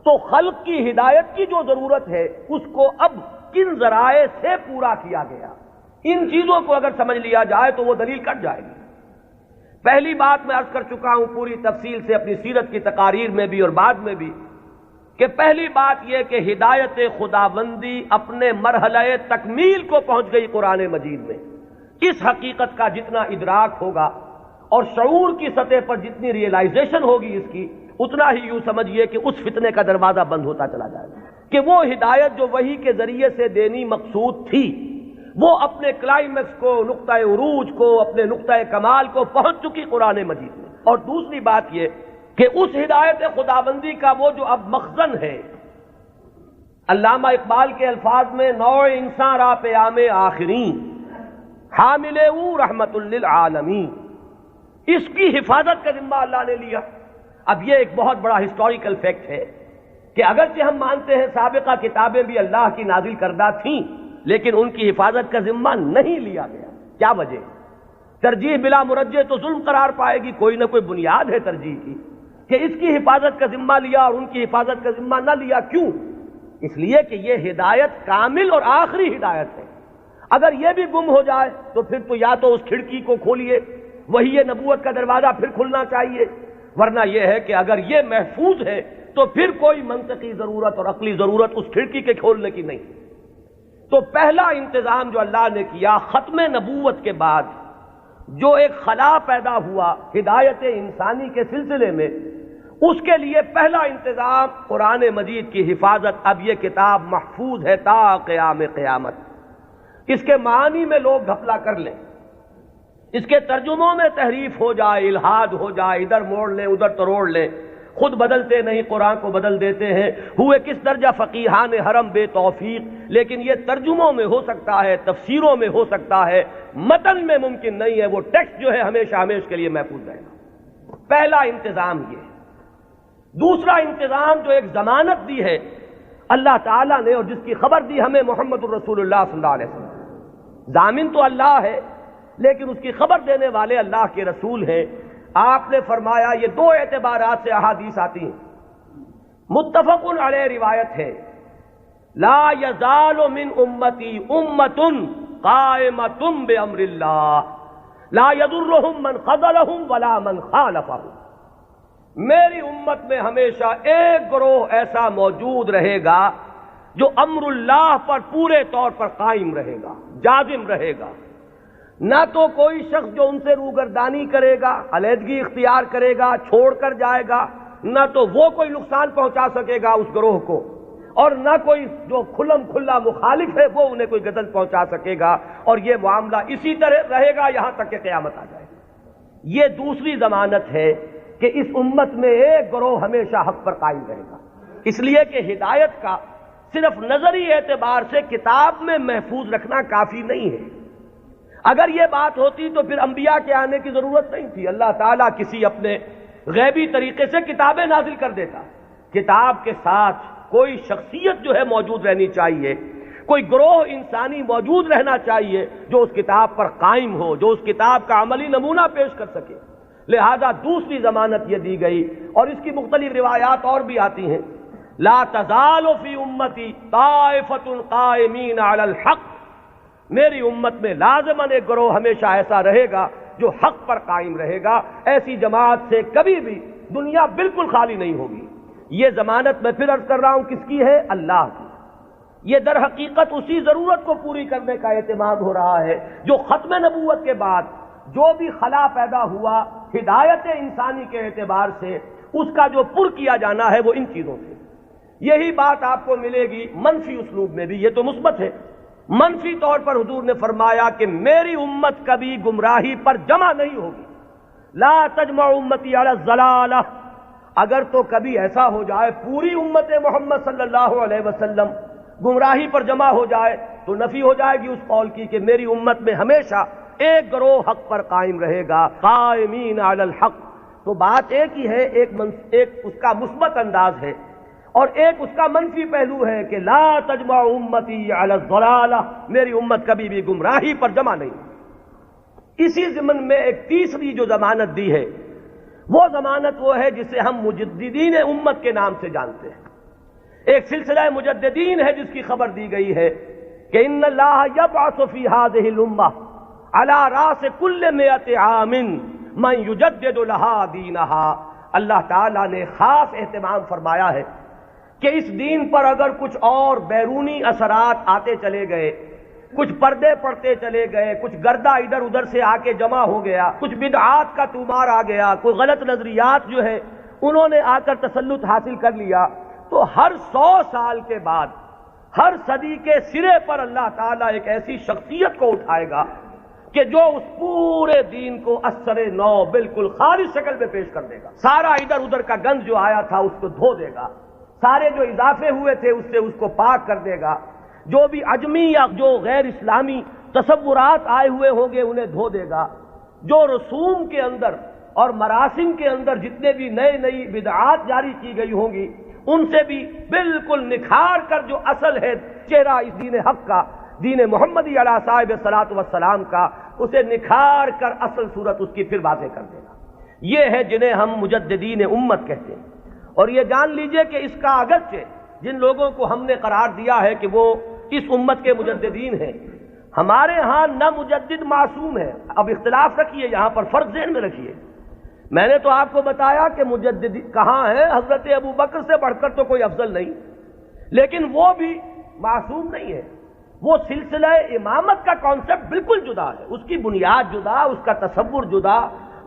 تو خلق کی ہدایت کی جو ضرورت ہے اس کو اب کن ذرائع سے پورا کیا گیا؟ ان چیزوں کو اگر سمجھ لیا جائے تو وہ دلیل کٹ جائے گی۔ پہلی بات میں عرض کر چکا ہوں پوری تفصیل سے اپنی سیرت کی تقاریر میں بھی اور بعد میں بھی، کہ پہلی بات یہ کہ ہدایت خداوندی اپنے مرحلہ تکمیل کو پہنچ گئی قرآن مجید میں۔ اس حقیقت کا جتنا ادراک ہوگا اور شعور کی سطح پر جتنی ریئلائزیشن ہوگی اس کی، اتنا ہی یوں سمجھیے کہ اس فتنے کا دروازہ بند ہوتا چلا جائے گا کہ وہ ہدایت جو وحی کے ذریعے سے دینی مقصود تھی، وہ اپنے کلائمیکس کو، نقطہ عروج کو، اپنے نقطہ کمال کو پہنچ چکی قرآن مجید میں۔ اور دوسری بات یہ کہ اس ہدایت خداوندی کا وہ جو اب مخزن ہے، علامہ اقبال کے الفاظ میں نوع انسان را پیام آخرین حامل او رحمت للعالمین، اس کی حفاظت کا ذمہ اللہ نے لیا۔ اب یہ ایک بہت بڑا ہسٹوریکل فیکٹ ہے کہ اگرچہ ہم مانتے ہیں سابقہ کتابیں بھی اللہ کی نازل کردہ تھیں، لیکن ان کی حفاظت کا ذمہ نہیں لیا گیا۔ کیا وجہ؟ ترجیح بلا مرجح تو ظلم قرار پائے گی، کوئی نہ کوئی بنیاد ہے ترجیح کی، کہ اس کی حفاظت کا ذمہ لیا اور ان کی حفاظت کا ذمہ نہ لیا۔ کیوں؟ اس لیے کہ یہ ہدایت کامل اور آخری ہدایت ہے۔ اگر یہ بھی گم ہو جائے تو پھر تو یا تو اس کھڑکی کو کھولیے، وہی نبوت کا دروازہ پھر کھلنا چاہیے، ورنہ یہ ہے کہ اگر یہ محفوظ ہے تو پھر کوئی منطقی ضرورت اور عقلی ضرورت اس کھڑکی کے کھولنے کی نہیں۔ تو پہلا انتظام جو اللہ نے کیا ختم نبوت کے بعد، جو ایک خلا پیدا ہوا ہدایت انسانی کے سلسلے میں، اس کے لیے پہلا انتظام قرآن مجید کی حفاظت۔ اب یہ کتاب محفوظ ہے تا قیام قیامت۔ اس کے معنی میں لوگ گھپلا کر لیں، اس کے ترجموں میں تحریف ہو جائے، الہاد ہو جائے، ادھر موڑ لیں ادھر تروڑ لیں، خود بدلتے نہیں قرآن کو بدل دیتے ہیں، ہوئے کس درجہ فقیہان حرم بے توفیق۔ لیکن یہ ترجموں میں ہو سکتا ہے، تفسیروں میں ہو سکتا ہے، متن میں ممکن نہیں ہے۔ وہ ٹیکسٹ جو ہے ہمیشہ ہمیشہ کے لیے محفوظ رہے گا۔ پہلا انتظام یہ۔ دوسرا انتظام جو ایک ضمانت دی ہے اللہ تعالیٰ نے اور جس کی خبر دی ہمیں محمد الرسول اللہ صلی اللہ علیہ وسلم، ضامن تو اللہ ہے لیکن اس کی خبر دینے والے اللہ کے رسول ہیں۔ آپ نے فرمایا، یہ دو اعتبارات سے احادیث آتی ہیں متفقن علیہ روایت ہے، لا یزال من امتی امت قائمۃ بامر اللہ لا یضرهم من خذلهم ولا من خالفهم۔ میری امت میں ہمیشہ ایک گروہ ایسا موجود رہے گا جو امر اللہ پر پورے طور پر قائم رہے گا، جازم رہے گا۔ نہ تو کوئی شخص جو ان سے روگردانی کرے گا، علیحدگی اختیار کرے گا، چھوڑ کر جائے گا، نہ تو وہ کوئی نقصان پہنچا سکے گا اس گروہ کو، اور نہ کوئی جو کھلم کھلا مخالف ہے وہ انہیں کوئی غضب پہنچا سکے گا، اور یہ معاملہ اسی طرح رہے گا یہاں تک کہ قیامت آ جائے گی۔ یہ دوسری ضمانت ہے کہ اس امت میں ایک گروہ ہمیشہ حق پر قائم رہے گا، اس لیے کہ ہدایت کا صرف نظری اعتبار سے کتاب میں محفوظ رکھنا کافی نہیں ہے۔ اگر یہ بات ہوتی تو پھر انبیاء کے آنے کی ضرورت نہیں تھی، اللہ تعالیٰ کسی اپنے غیبی طریقے سے کتابیں نازل کر دیتا۔ کتاب کے ساتھ کوئی شخصیت جو ہے موجود رہنی چاہیے، کوئی گروہ انسانی موجود رہنا چاہیے جو اس کتاب پر قائم ہو، جو اس کتاب کا عملی نمونہ پیش کر سکے۔ لہذا دوسری ضمانت یہ دی گئی، اور اس کی مختلف روایات اور بھی آتی ہیں، لا تزال فی امتی طائفۃ قائمین علی الحق، میری امت میں لازماً ایک گروہ ہمیشہ ایسا رہے گا جو حق پر قائم رہے گا، ایسی جماعت سے کبھی بھی دنیا بالکل خالی نہیں ہوگی۔ یہ ضمانت میں پھر عرض کر رہا ہوں کس کی ہے؟ اللہ کی۔ یہ در حقیقت اسی ضرورت کو پوری کرنے کا اہتمام ہو رہا ہے جو ختم نبوت کے بعد جو بھی خلا پیدا ہوا ہدایت انسانی کے اعتبار سے، اس کا جو پر کیا جانا ہے وہ ان چیزوں سے۔ یہی بات آپ کو ملے گی منفی اسلوب میں بھی، یہ تو مثبت ہے۔ منفی طور پر حضور نے فرمایا کہ میری امت کبھی گمراہی پر جمع نہیں ہوگی، لا تجمع امتی علی الضلالہ۔ اگر تو کبھی ایسا ہو جائے پوری امت محمد صلی اللہ علیہ وسلم گمراہی پر جمع ہو جائے تو نفی ہو جائے گی اس قول کی کہ میری امت میں ہمیشہ ایک گروہ حق پر قائم رہے گا، قائمین علی الحق۔ تو بات ایک ہی ہے، ایک اس کا مثبت انداز ہے، اور ایک اس کا منفی پہلو ہے کہ لا تجمع امتی علی الضلالہ، میری امت کبھی بھی گمراہی پر جمع نہیں۔ اسی ضمن میں ایک تیسری جو ضمانت دی ہے، وہ ضمانت وہ ہے جسے ہم مجددین امت کے نام سے جانتے ہیں۔ ایک سلسلہ مجددین ہے جس کی خبر دی گئی ہے کہ ان اللہ یبعث فی ہذہ الامہ علی راس کل 100 عام من یجدد لہا دینہا۔ اللہ تعالیٰ نے خاص اہتمام فرمایا ہے کہ اس دین پر اگر کچھ اور بیرونی اثرات آتے چلے گئے، کچھ پردے پڑتے چلے گئے، کچھ گردہ ادھر ادھر سے آ کے جمع ہو گیا، کچھ بدعات کا طومار آ گیا، کوئی غلط نظریات جو ہے انہوں نے آ کر تسلط حاصل کر لیا، تو ہر 100 سال کے بعد ہر صدی کے سرے پر اللہ تعالیٰ ایک ایسی شخصیت کو اٹھائے گا کہ جو اس پورے دین کو اثر نو بالکل خالص شکل میں پیش کر دے گا۔ سارا ادھر ادھر کا گند جو آیا تھا اس کو دھو دے گا، سارے جو اضافے ہوئے تھے اس سے اس کو پاک کر دے گا، جو بھی عجمی یا جو غیر اسلامی تصورات آئے ہوئے ہوں گے انہیں دھو دے گا، جو رسوم کے اندر اور مراسم کے اندر جتنے بھی نئی بدعات جاری کی گئی ہوں گی ان سے بھی بالکل نکھار کر جو اصل ہے چہرہ اس دین حق کا، دین محمدی علیہ صاحب الصلاۃ والسلام کا، اسے نکھار کر اصل صورت اس کی پھر واضح کر دے گا۔ یہ ہے جنہیں ہم مجددین امت کہتے ہیں۔ اور یہ جان لیجئے کہ اس کا اگرچہ جن لوگوں کو ہم نے قرار دیا ہے کہ وہ اس امت کے مجددین ہیں، ہمارے ہاں نہ مجدد معصوم ہے۔ اب اختلاف رکھیے، یہاں پر فرق ذہن میں رکھیے۔ میں نے تو آپ کو بتایا کہ مجدد کہاں ہے، حضرت ابو بکر سے بڑھ کر تو کوئی افضل نہیں، لیکن وہ بھی معصوم نہیں ہے۔ وہ سلسلہ امامت کا کانسیپٹ بالکل جدا ہے، اس کی بنیاد جدا، اس کا تصور جدا،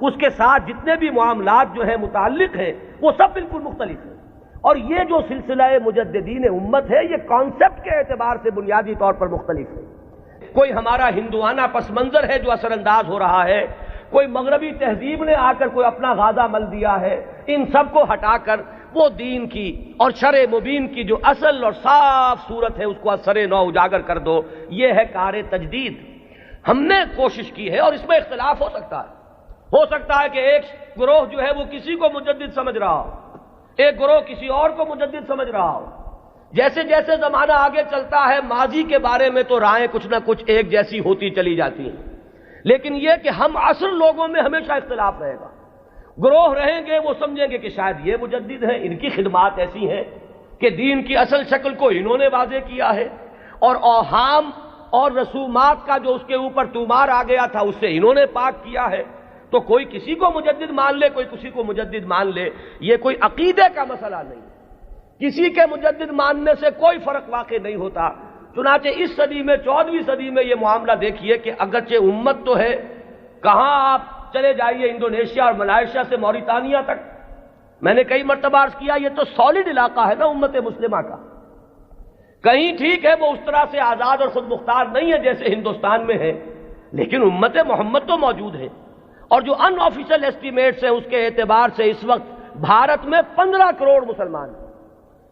اس کے ساتھ جتنے بھی معاملات جو ہیں متعلق ہیں وہ سب بالکل مختلف ہیں۔ اور یہ جو سلسلہ مجددین امت ہے یہ کانسیپٹ کے اعتبار سے بنیادی طور پر مختلف ہے۔ کوئی ہمارا ہندوانہ پس منظر ہے جو اثر انداز ہو رہا ہے، کوئی مغربی تہذیب نے آ کر کوئی اپنا غازہ مل دیا ہے، ان سب کو ہٹا کر وہ دین کی اور شرع مبین کی جو اصل اور صاف صورت ہے اس کو اثر نو اجاگر کر دو۔ یہ ہے کار تجدید۔ ہم نے کوشش کی ہے، اور اس میں اختلاف ہو سکتا ہے کہ ایک گروہ جو ہے وہ کسی کو مجدد سمجھ رہا ہو، ایک گروہ کسی اور کو مجدد سمجھ رہا ہو۔ جیسے جیسے زمانہ آگے چلتا ہے ماضی کے بارے میں تو رائیں کچھ نہ کچھ ایک جیسی ہوتی چلی جاتی ہیں، لیکن یہ کہ ہم عصر لوگوں میں ہمیشہ اختلاف رہے گا۔ گروہ رہیں گے وہ سمجھیں گے کہ شاید یہ مجدد ہیں، ان کی خدمات ایسی ہیں کہ دین کی اصل شکل کو انہوں نے واضح کیا ہے، اور اوہام اور رسومات کا جو اس کے اوپر طومار آ گیا تھا اس سے انہوں نے پاک کیا ہے۔ تو کوئی کسی کو مجدد مان لے، کوئی کسی کو مجدد مان لے، یہ کوئی عقیدے کا مسئلہ نہیں، کسی کے مجدد ماننے سے کوئی فرق واقع نہیں ہوتا۔ چنانچہ اس صدی میں 14ویں صدی میں یہ معاملہ دیکھیے کہ اگرچہ امت تو ہے، کہاں آپ چلے جائیے انڈونیشیا اور ملائیشیا سے موریتانیہ تک، میں نے کئی مرتبہ عرض کیا یہ تو سالڈ علاقہ ہے نا امت مسلمہ کا۔ کہیں ٹھیک ہے وہ اس طرح سے آزاد اور خود مختار نہیں ہے جیسے ہندوستان میں ہے، لیکن امت محمد تو موجود ہے، اور جو ان آفیشل ایسٹیمیٹس ہیں اس کے اعتبار سے اس وقت بھارت میں 15 کروڑ مسلمان ہیں،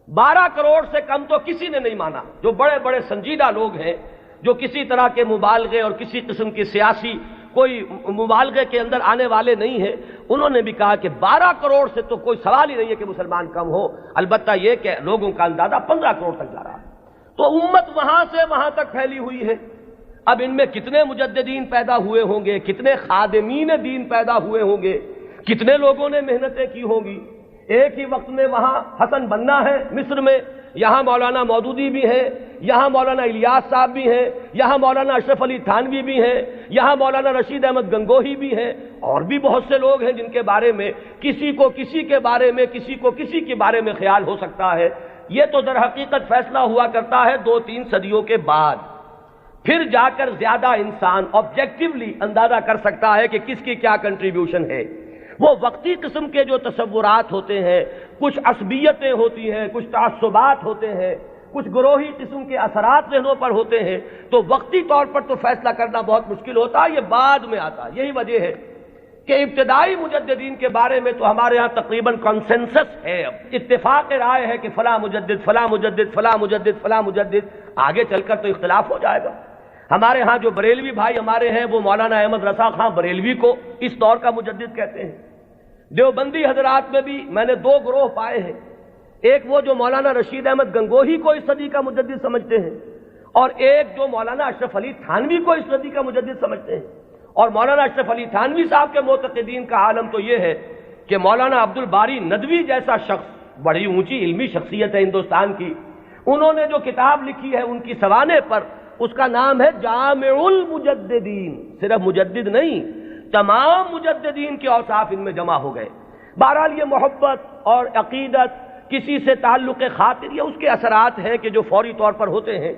12 کروڑ سے کم تو کسی نے نہیں مانا۔ جو بڑے بڑے سنجیدہ لوگ ہیں، جو کسی طرح کے مبالغے اور کسی قسم کی سیاسی کوئی مبالغے کے اندر آنے والے نہیں ہیں، انہوں نے بھی کہا کہ 12 کروڑ سے تو کوئی سوال ہی نہیں ہے کہ مسلمان کم ہو، البتہ یہ کہ لوگوں کا اندازہ 15 کروڑ تک جا رہا ہے۔ تو امت وہاں سے وہاں تک پھیلی ہوئی ہے۔ اب ان میں کتنے مجددین پیدا ہوئے ہوں گے، کتنے خادمین دین پیدا ہوئے ہوں گے، کتنے لوگوں نے محنتیں کی ہوں گی۔ ایک ہی وقت میں وہاں حسن بنا ہے مصر میں، یہاں مولانا مودودی بھی ہیں، یہاں مولانا الیاس صاحب بھی ہیں، یہاں مولانا اشرف علی تھانوی بھی ہیں، یہاں مولانا رشید احمد گنگوہی بھی ہیں، اور بھی بہت سے لوگ ہیں جن کے بارے میں کسی کو کسی کے بارے میں، کسی کو کسی کے بارے میں خیال ہو سکتا ہے۔ یہ تو در حقیقت فیصلہ ہوا کرتا ہے 2-3 صدیوں کے بعد، پھر جا کر زیادہ انسان آبجیکٹیولی اندازہ کر سکتا ہے کہ کس کی کیا کنٹریبیوشن ہے۔ وہ وقتی قسم کے جو تصورات ہوتے ہیں، کچھ عصبیتیں ہوتی ہیں، کچھ تعصبات ہوتے ہیں، کچھ گروہی قسم کے اثرات ذہنوں پر ہوتے ہیں، تو وقتی طور پر تو فیصلہ کرنا بہت مشکل ہوتا ہے، یہ بعد میں آتا ہے۔ یہی وجہ ہے کہ ابتدائی مجددین کے بارے میں تو ہمارے ہاں تقریباً کنسنسس ہے، اتفاق رائے ہے کہ فلاں مجدد فلاں مجدد فلاں مجدد فلاں مجدد، آگے چل کر تو اختلاف ہو جائے گا۔ ہمارے ہاں جو بریلوی بھائی ہمارے ہیں وہ مولانا احمد رضا خان بریلوی کو اس دور کا مجدد کہتے ہیں۔ دیوبندی حضرات میں بھی میں نے 2 گروہ پائے ہیں، ایک وہ جو مولانا رشید احمد گنگوہی کو اس صدی کا مجدد سمجھتے ہیں، اور ایک جو مولانا اشرف علی تھانوی کو اس صدی کا مجدد سمجھتے ہیں۔ اور مولانا اشرف علی تھانوی صاحب کے معتقدین کا عالم تو یہ ہے کہ مولانا عبد الباری ندوی جیسا شخص، بڑی اونچی علمی شخصیت ہے ہندوستان کی، انہوں نے جو کتاب لکھی ہے ان کی سوانح پر، اس کا نام ہے جامع المجددین، صرف مجدد نہیں، تمام مجددین کے اوصاف ان میں جمع ہو گئے۔ بہرحال یہ محبت اور عقیدت، کسی سے تعلق خاطر، یہ اس کے اثرات ہیں کہ جو فوری طور پر ہوتے ہیں۔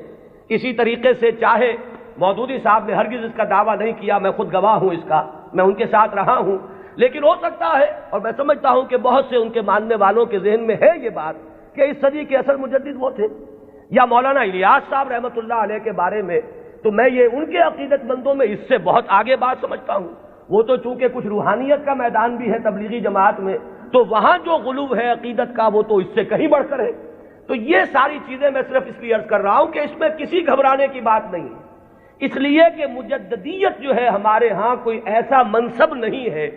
اسی طریقے سے چاہے مودودی صاحب نے ہرگز اس کا دعویٰ نہیں کیا، میں خود گواہ ہوں اس کا، میں ان کے ساتھ رہا ہوں، لیکن ہو سکتا ہے اور میں سمجھتا ہوں کہ بہت سے ان کے ماننے والوں کے ذہن میں ہے یہ بات کہ اس صدی کے اصل مجدد وہ تھے۔ یا مولانا الیاس صاحب رحمۃ اللہ علیہ کے بارے میں تو میں یہ ان کے عقیدت مندوں میں اس سے بہت آگے بات سمجھتا ہوں۔ وہ تو چونکہ کچھ روحانیت کا میدان بھی ہے تبلیغی جماعت میں، تو وہاں جو غلو ہے عقیدت کا وہ تو اس سے کہیں بڑھ کر ہے۔ تو یہ ساری چیزیں میں صرف اس لیے عرض کر رہا ہوں کہ اس میں کسی گھبرانے کی بات نہیں ہے، اس لیے کہ مجددیت جو ہے ہمارے ہاں کوئی ایسا منصب نہیں ہے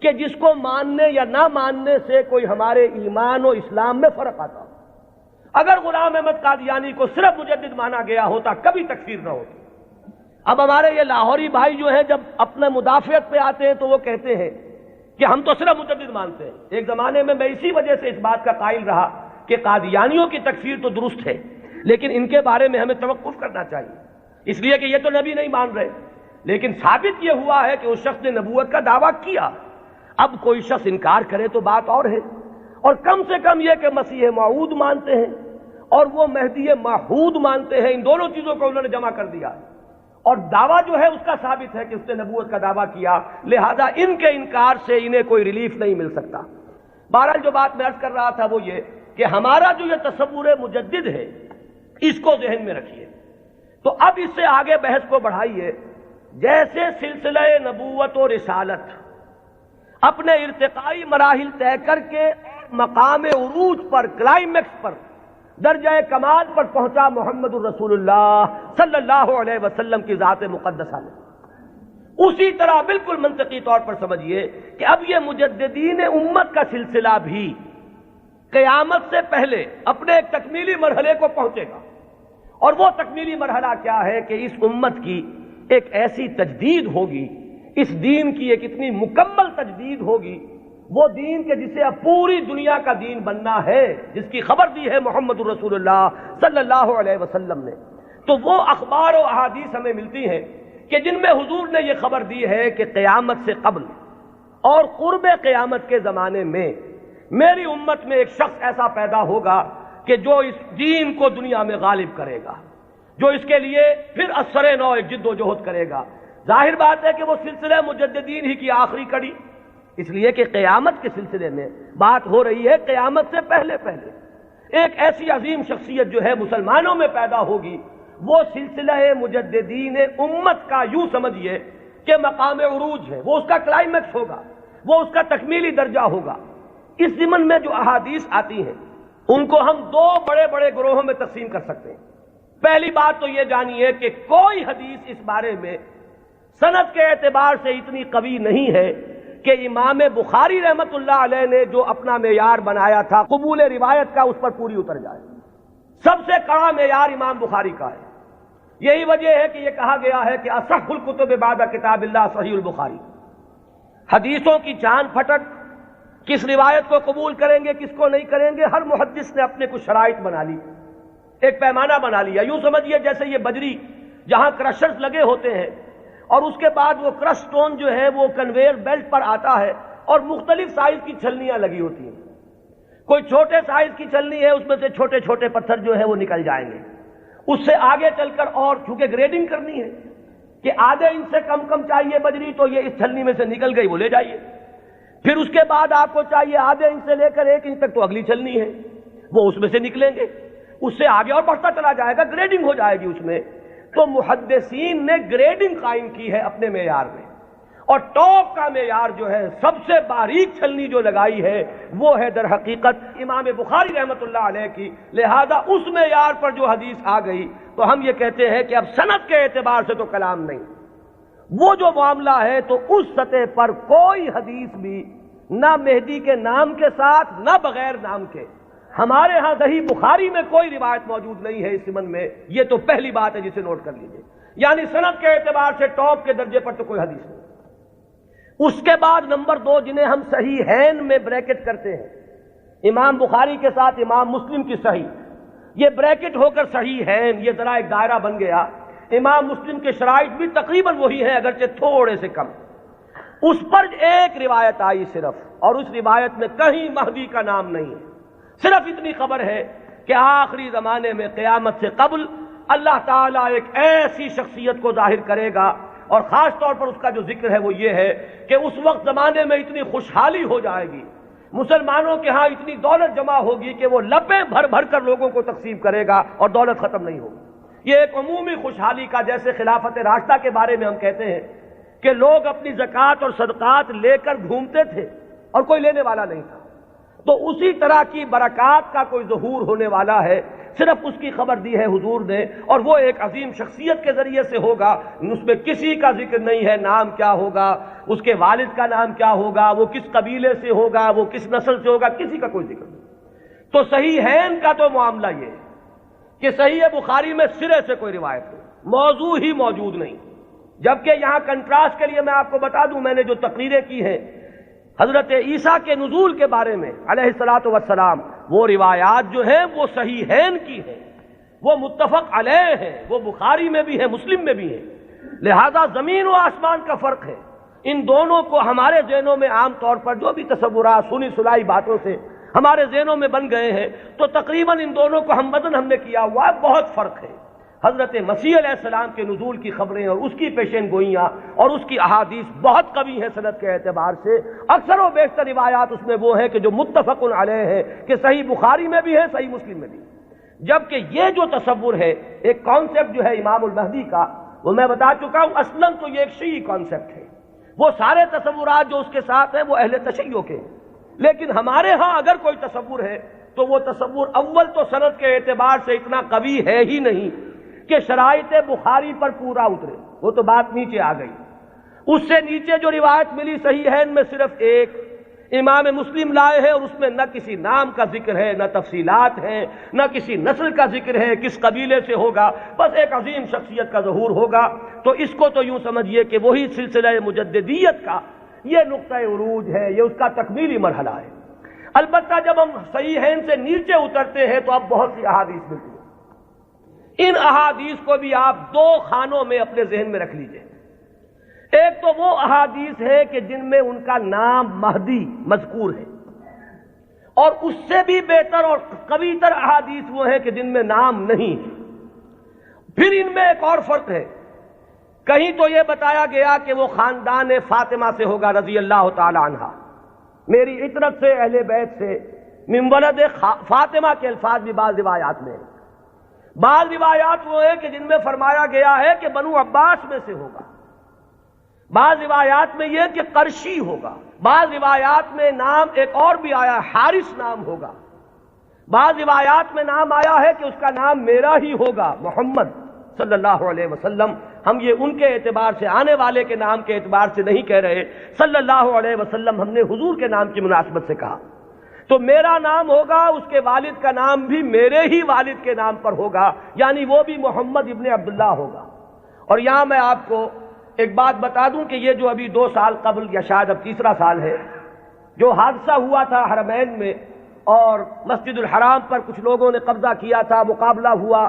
کہ جس کو ماننے یا نہ ماننے سے کوئی ہمارے ایمان و اسلام میں فرق آتا ہو۔ اگر غلام احمد قادیانی کو صرف مجدد مانا گیا ہوتا کبھی تکفیر نہ ہوتی۔ اب ہمارے یہ لاہوری بھائی جو ہیں جب اپنے مدافعت پہ آتے ہیں تو وہ کہتے ہیں کہ ہم تو صرف مجدد مانتے ہیں۔ ایک زمانے میں اسی وجہ سے اس بات کا قائل رہا کہ قادیانیوں کی تکفیر تو درست ہے، لیکن ان کے بارے میں ہمیں توقف کرنا چاہیے، اس لیے کہ یہ تو نبی نہیں مان رہے، لیکن ثابت یہ ہوا ہے کہ اس شخص نے نبوت کا دعویٰ کیا۔ اب کوئی شخص انکار کرے تو بات اور ہے، اور کم سے کم یہ کہ مسیح موعود مانتے ہیں اور وہ مہدی موعود مانتے ہیں، ان دونوں چیزوں کو انہوں نے جمع کر دیا، اور دعویٰ جو ہے اس کا ثابت ہے کہ اس نے نبوت کا دعویٰ کیا، لہذا ان کے انکار سے انہیں کوئی ریلیف نہیں مل سکتا۔ بہرحال جو بات میں عرض کر رہا تھا وہ یہ کہ ہمارا جو یہ تصور مجدد ہے اس کو ذہن میں رکھیے، تو اب اس سے آگے بحث کو بڑھائیے۔ جیسے سلسلہ نبوت و رسالت اپنے ارتقائی مراحل طے کر کے مقام عروج پر، کلائمیکس پر، درجہ کمال پر پہنچا محمد الرسول اللہ صلی اللہ علیہ وسلم کی ذات مقدسہ میں، اسی طرح بالکل منطقی طور پر سمجھیے کہ اب یہ مجددین امت کا سلسلہ بھی قیامت سے پہلے اپنے ایک تکمیلی مرحلے کو پہنچے گا، اور وہ تکمیلی مرحلہ کیا ہے کہ اس امت کی ایک ایسی تجدید ہوگی، اس دین کی ایک اتنی مکمل تجدید ہوگی وہ دین کے جسے اب پوری دنیا کا دین بننا ہے، جس کی خبر دی ہے محمد رسول اللہ صلی اللہ علیہ وسلم نے، تو وہ اخبار و احادیث ہمیں ملتی ہیں کہ جن میں حضور نے یہ خبر دی ہے کہ قیامت سے قبل اور قرب قیامت کے زمانے میں میری امت میں ایک شخص ایسا پیدا ہوگا کہ جو اس دین کو دنیا میں غالب کرے گا، جو اس کے لیے پھر اثر نو ایک جد و جہد کرے گا۔ ظاہر بات ہے کہ وہ سلسلہ مجددین ہی کی آخری کڑی، اس لیے کہ قیامت کے سلسلے میں بات ہو رہی ہے، قیامت سے پہلے ایک ایسی عظیم شخصیت جو ہے مسلمانوں میں پیدا ہوگی، وہ سلسلہ مجددین امت کا یوں سمجھیے کہ مقام عروج ہے، وہ اس کا کلائمیکس ہوگا، وہ اس کا تکمیلی درجہ ہوگا۔ اس ضمن میں جو احادیث آتی ہیں ان کو ہم دو بڑے بڑے گروہوں میں تقسیم کر سکتے ہیں۔ پہلی بات تو یہ جانیے کہ کوئی حدیث اس بارے میں سند کے اعتبار سے اتنی قوی نہیں ہے کہ امام بخاری رحمت اللہ علیہ نے جو اپنا معیار بنایا تھا قبول روایت کا، اس پر پوری اتر جائے۔ سب سے کڑا معیار امام بخاری کا ہے۔ یہی وجہ ہے کہ یہ کہا گیا ہے کہ اصح الکتب بعد کتاب اللہ صحیح البخاری۔ حدیثوں کی چاند پھٹک، کس روایت کو قبول کریں گے کس کو نہیں کریں گے، ہر محدث نے اپنے کچھ شرائط بنا لی، ایک پیمانہ بنا لیا۔ یوں سمجھیے جیسے یہ بجری جہاں کرشرز لگے ہوتے ہیں اور اس کے بعد وہ کرش سٹون جو ہے وہ کنویئر بیلٹ پر آتا ہے اور مختلف سائز کی چھلنیاں لگی ہوتی ہیں۔ کوئی چھوٹے سائز کی چھلنی ہے، اس میں سے چھوٹے چھوٹے پتھر جو ہے وہ نکل جائیں گے، اس سے آگے چل کر اور چونکہ گریڈنگ کرنی ہے کہ آدھے انچ سے کم چاہیے بجری تو یہ اس چھلنی میں سے نکل گئی، وہ لے جائیے۔ پھر اس کے بعد آپ کو چاہیے آدھے انچ سے لے کر 1 انچ تک تو اگلی چھلنی ہے، وہ اس میں سے نکلیں گے، اس سے آگے اور بڑھتا چلا جائے گا، گریڈنگ ہو جائے گی اس میں۔ تو محدثین نے گریڈنگ قائم کی ہے اپنے معیار میں، اور ٹاپ کا معیار جو ہے سب سے باریک چھلنی جو لگائی ہے وہ ہے در حقیقت امام بخاری رحمت اللہ علیہ کی۔ لہذا اس معیار پر جو حدیث آ گئی تو ہم یہ کہتے ہیں کہ اب سند کے اعتبار سے تو کلام نہیں، وہ جو معاملہ ہے تو اس سطح پر کوئی حدیث بھی نہ مہدی کے نام کے ساتھ نہ بغیر نام کے، ہمارے ہاں صحیح بخاری میں کوئی روایت موجود نہیں ہے اس ضمن میں۔ یہ تو پہلی بات ہے جسے نوٹ کر لیجئے، یعنی سند کے اعتبار سے ٹاپ کے درجے پر تو کوئی حدیث نہیں۔ اس کے بعد نمبر 2 جنہیں ہم صحیحین میں بریکٹ کرتے ہیں، امام بخاری کے ساتھ امام مسلم کی صحیح، یہ بریکٹ ہو کر صحیحین، یہ ذرا ایک دائرہ بن گیا۔ امام مسلم کے شرائط بھی تقریباً وہی ہیں اگرچہ تھوڑے سے کم۔ اس پر ایک روایت آئی صرف، اور اس روایت میں کہیں مہدی کا نام نہیں ہے، صرف اتنی خبر ہے کہ آخری زمانے میں قیامت سے قبل اللہ تعالیٰ ایک ایسی شخصیت کو ظاہر کرے گا، اور خاص طور پر اس کا جو ذکر ہے وہ یہ ہے کہ اس وقت زمانے میں اتنی خوشحالی ہو جائے گی، مسلمانوں کے ہاں اتنی دولت جمع ہوگی کہ وہ لپیں بھر بھر کر لوگوں کو تقسیم کرے گا اور دولت ختم نہیں ہوگی۔ یہ ایک عمومی خوشحالی کا، جیسے خلافت راشدہ کے بارے میں ہم کہتے ہیں کہ لوگ اپنی زکوٰۃ اور صدقات لے کر گھومتے تھے اور کوئی لینے والا نہیں تھا، تو اسی طرح کی برکات کا کوئی ظہور ہونے والا ہے، صرف اس کی خبر دی ہے حضور نے، اور وہ ایک عظیم شخصیت کے ذریعے سے ہوگا۔ اس میں کسی کا ذکر نہیں ہے، نام کیا ہوگا، اس کے والد کا نام کیا ہوگا، وہ کس قبیلے سے ہوگا، وہ کس نسل سے ہوگا، کسی کا کوئی ذکر نہیں۔ تو صحیحین کا تو معاملہ یہ ہے کہ صحیح بخاری میں سرے سے کوئی روایت نہیں، موضوع ہی موجود نہیں۔ جبکہ یہاں کنٹراسٹ کے لیے میں آپ کو بتا دوں، میں نے جو تقریریں کی ہیں حضرت عیسیٰ کے نزول کے بارے میں علیہ الصلاۃ والسلام، وہ روایات جو ہیں وہ صحیحین کی ہیں، وہ متفق علیہ ہیں، وہ بخاری میں بھی ہے مسلم میں بھی ہے۔ لہذا زمین و آسمان کا فرق ہے۔ ان دونوں کو ہمارے ذہنوں میں عام طور پر جو بھی تصورات سنی سنائی باتوں سے ہمارے ذہنوں میں بن گئے ہیں، تو تقریباً ان دونوں کو ہم وزن ہم نے کیا ہوا ہے، بہت فرق ہے۔ حضرت مسیح علیہ السلام کے نزول کی خبریں اور اس کی پیشین گوئیاں اور اس کی احادیث بہت قوی ہیں سند کے اعتبار سے۔ اکثر و بیشتر روایات اس میں وہ ہیں کہ جو متفق علیہ ہے، کہ صحیح بخاری میں بھی ہے، صحیح مسلم میں بھی ہے۔ جبکہ یہ جو تصور ہے، ایک کانسیپٹ جو ہے امام المہدی کا، وہ میں بتا چکا ہوں اصلاً تو یہ ایک شیعی کانسیپٹ ہے۔ وہ سارے تصورات جو اس کے ساتھ ہیں وہ اہل تشیع کے ہیں، لیکن ہمارے ہاں اگر کوئی تصور ہے تو وہ تصور اول تو سند کے اعتبار سے اتنا قوی ہے ہی نہیں کہ شرائط بخاری پر پورا اترے، وہ تو بات نیچے آ گئی۔ اس سے نیچے جو روایت ملی صحیحین میں صرف ایک امام مسلم لائے ہیں، اور اس میں نہ کسی نام کا ذکر ہے، نہ تفصیلات ہیں، نہ کسی نسل کا ذکر ہے، کس قبیلے سے ہوگا، بس ایک عظیم شخصیت کا ظہور ہوگا۔ تو اس کو تو یوں سمجھیے کہ وہی سلسلہ مجددیت کا یہ نقطہ عروج ہے، یہ اس کا تکمیلی مرحلہ ہے۔ البتہ جب ہم صحیحین سے نیچے اترتے ہیں تو اب بہت سی احادیث ملتی ہیں۔ ان احادیث کو بھی آپ دو خانوں میں اپنے ذہن میں رکھ لیجئے۔ ایک تو وہ احادیث ہے کہ جن میں ان کا نام مہدی مذکور ہے، اور اس سے بھی بہتر اور قوی تر احادیث وہ ہیں کہ جن میں نام نہیں ہے۔ پھر ان میں ایک اور فرق ہے، کہیں تو یہ بتایا گیا کہ وہ خاندان فاطمہ سے ہوگا رضی اللہ تعالی عنہ، میری عطرت سے، اہل بیت سے، من ولد فاطمہ کے الفاظ بھی بعض روایات میں ہیں۔ بعض روایات وہ ہیں کہ جن میں فرمایا گیا ہے کہ بنو عباس میں سے ہوگا، بعض روایات میں یہ کہ قرشی ہوگا، بعض روایات میں نام ایک اور بھی آیا حارث نام ہوگا، بعض روایات میں نام آیا ہے کہ اس کا نام میرا ہی ہوگا، محمد صلی اللہ علیہ وسلم۔ ہم یہ ان کے اعتبار سے، آنے والے کے نام کے اعتبار سے نہیں کہہ رہے، صلی اللہ علیہ وسلم ہم نے حضور کے نام کی مناسبت سے کہا۔ تو میرا نام ہوگا، اس کے والد کا نام بھی میرے ہی والد کے نام پر ہوگا، یعنی وہ بھی محمد ابن عبداللہ ہوگا۔ اور یہاں میں آپ کو ایک بات بتا دوں کہ یہ جو ابھی 2 سال قبل یا شاید اب تیسرا سال ہے، جو حادثہ ہوا تھا حرمین میں اور مسجد الحرام پر کچھ لوگوں نے قبضہ کیا تھا، مقابلہ ہوا،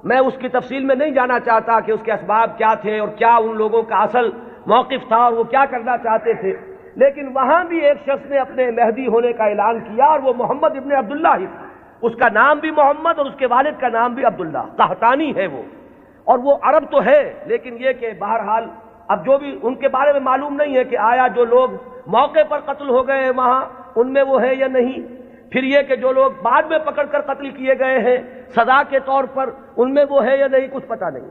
میں اس کی تفصیل میں نہیں جانا چاہتا کہ اس کے اسباب کیا تھے اور کیا ان لوگوں کا اصل موقف تھا اور وہ کیا کرنا چاہتے تھے، لیکن وہاں بھی ایک شخص نے اپنے مہدی ہونے کا اعلان کیا اور وہ محمد ابن عبداللہ ہی تھا۔ اس کا نام بھی محمد اور اس کے والد کا نام بھی عبداللہ، قحطانی ہے وہ، اور وہ عرب تو ہے، لیکن یہ کہ بہرحال اب جو بھی ان کے بارے میں معلوم نہیں ہے کہ آیا جو لوگ موقع پر قتل ہو گئے ہیں وہاں ان میں وہ ہے یا نہیں، پھر یہ کہ جو لوگ بعد میں پکڑ کر قتل کیے گئے ہیں سزا کے طور پر ان میں وہ ہے یا نہیں، کچھ پتہ نہیں۔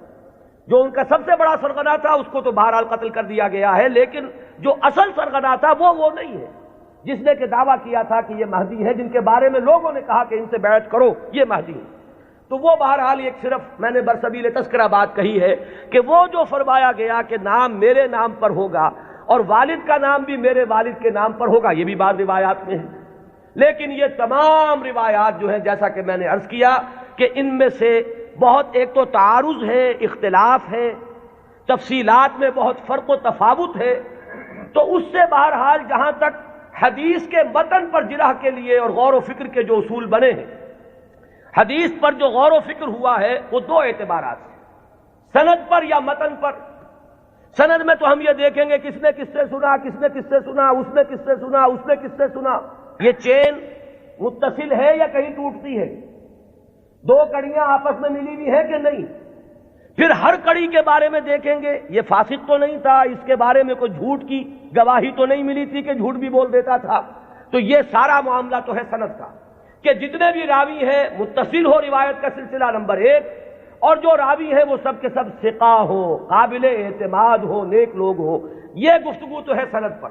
جو ان کا سب سے بڑا سرغنہ تھا اس کو تو بہرحال قتل کر دیا گیا ہے، لیکن جو اصل سرغنہ تھا وہ نہیں ہے، جس نے کہ دعویٰ کیا تھا کہ یہ مہدی ہے، جن کے بارے میں لوگوں نے کہا کہ ان سے بیعت کرو، یہ مہدی ہے۔ تو وہ بہرحال ایک صرف میں نے برسبیل تذکرہ بات کہی ہے کہ وہ جو فرمایا گیا کہ نام میرے نام پر ہوگا اور والد کا نام بھی میرے والد کے نام پر ہوگا، یہ بھی بعض روایات میں ہے، لیکن یہ تمام روایات جو ہیں جیسا کہ میں نے عرض کیا کہ ان میں سے بہت ایک تو تعارض ہے، اختلاف ہے، تفصیلات میں بہت فرق و تفاوت ہے، تو اس سے بہرحال جہاں تک حدیث کے متن پر جرح کے لیے اور غور و فکر کے جو اصول بنے ہیں، حدیث پر جو غور و فکر ہوا ہے وہ 2 اعتبارات ہیں، سند پر یا متن پر۔ سند میں تو ہم یہ دیکھیں گے کس نے کس سے سنا، کس نے کس سے سنا، اس نے کس سے سنا، اس نے کس سے سنا، یہ چین متصل ہے یا کہیں ٹوٹتی ہے، 2 کڑیاں آپس میں ملی ہوئی ہیں کہ نہیں۔ پھر ہر کڑی کے بارے میں دیکھیں گے یہ فاسق تو نہیں تھا، اس کے بارے میں کوئی جھوٹ کی گواہی تو نہیں ملی تھی کہ جھوٹ بھی بول دیتا تھا۔ تو یہ سارا معاملہ تو ہے سند کا کہ جتنے بھی راوی ہیں متصل ہو روایت کا سلسلہ نمبر 1، اور جو راوی ہیں وہ سب کے سب ثقہ ہو، قابل اعتماد ہو، نیک لوگ ہو، یہ گفتگو تو ہے سند پر۔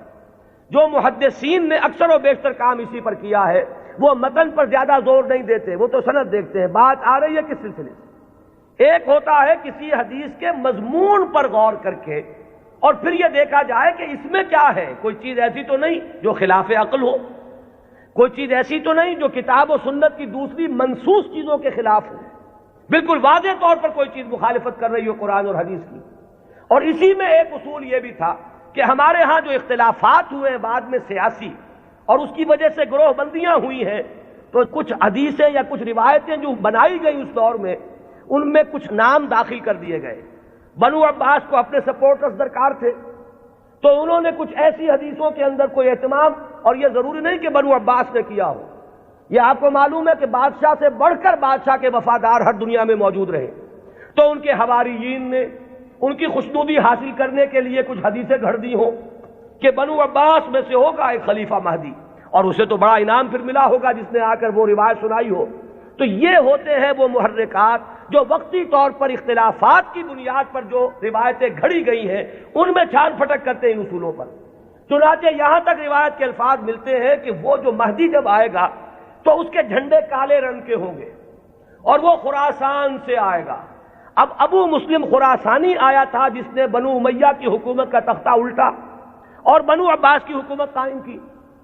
جو محدثین نے اکثر و بیشتر کام اسی پر کیا ہے، وہ متن پر زیادہ زور نہیں دیتے، وہ تو سند دیکھتے ہیں۔ بات آ رہی ہے کس سلسلے سے؟ ایک ہوتا ہے کسی حدیث کے مضمون پر غور کر کے اور پھر یہ دیکھا جائے کہ اس میں کیا ہے، کوئی چیز ایسی تو نہیں جو خلاف عقل ہو، کوئی چیز ایسی تو نہیں جو کتاب و سنت کی دوسری منصوص چیزوں کے خلاف ہو، بالکل واضح طور پر کوئی چیز مخالفت کر رہی ہو قرآن اور حدیث کی۔ اور اسی میں ایک اصول یہ بھی تھا کہ ہمارے ہاں جو اختلافات ہوئے ہیں بعد میں سیاسی اور اس کی وجہ سے گروہ بندیاں ہوئی ہیں، تو کچھ حدیثیں یا کچھ روایتیں جو بنائی گئی اس دور میں ان میں کچھ نام داخل کر دیے گئے۔ بنو عباس کو اپنے سپورٹرز درکار تھے، تو انہوں نے کچھ ایسی حدیثوں کے اندر کوئی اہتمام، اور یہ ضروری نہیں کہ بنو عباس نے کیا ہو، یہ آپ کو معلوم ہے کہ بادشاہ سے بڑھ کر بادشاہ کے وفادار ہر دنیا میں موجود رہے، تو ان کے حواریین نے ان کی خوشنودی حاصل کرنے کے لیے کچھ حدیثیں گھڑ دی ہوں کہ بنو عباس میں سے ہوگا ایک خلیفہ مہدی، اور اسے تو بڑا انعام پھر ملا ہوگا جس نے آ کر وہ روایت سنائی ہو۔ تو یہ ہوتے ہیں وہ محرکات جو وقتی طور پر اختلافات کی بنیاد پر جو روایتیں گھڑی گئی ہیں ان میں چھان پھٹک کرتے ہیں ان اصولوں پر۔ چنانچہ یہاں تک روایت کے الفاظ ملتے ہیں کہ وہ جو مہدی جب آئے گا تو اس کے جھنڈے کالے رنگ کے ہوں گے اور وہ خراسان سے آئے گا۔ اب ابو مسلم خراسانی آیا تھا جس نے بنو امیہ کی حکومت کا تختہ الٹا اور بنو عباس کی حکومت قائم کی۔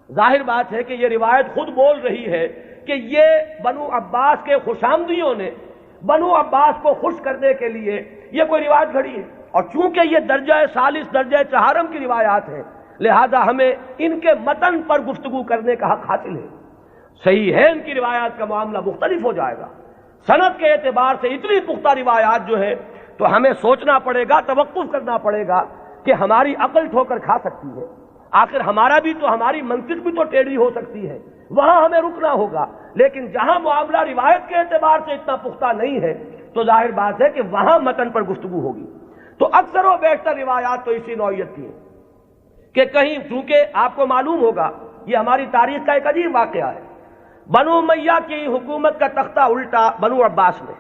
ظاہر بات ہے کہ یہ روایت خود بول رہی ہے کہ یہ بنو عباس کے خوشامدیوں نے بنو عباس کو خوش کرنے کے لیے یہ کوئی روایت گھڑی ہے، اور چونکہ یہ درجہ ثالث درجہ چہارم کی روایات ہیں، لہذا ہمیں ان کے متن پر گفتگو کرنے کا حق حاصل ہے۔ صحیح ہے ان کی روایات کا معاملہ مختلف ہو جائے گا، سند کے اعتبار سے اتنی پختہ روایات جو ہے تو ہمیں سوچنا پڑے گا، توقف کرنا پڑے گا کہ ہماری عقل ٹھوکر کھا سکتی ہے، آخر ہمارا بھی تو، ہماری منطق بھی تو ٹیڑھی ہو سکتی ہے، وہاں ہمیں رکنا ہوگا۔ لیکن جہاں معاملہ روایت کے اعتبار سے اتنا پختہ نہیں ہے تو ظاہر بات ہے کہ وہاں متن پر گفتگو ہوگی۔ تو اکثر و بیشتر روایات تو اسی نوعیت کی ہیں کہ کہیں، چونکہ آپ کو معلوم ہوگا یہ ہماری تاریخ کا ایک عجیب واقعہ ہے، بنو امیہ کی حکومت کا تختہ الٹا بنو عباس نے،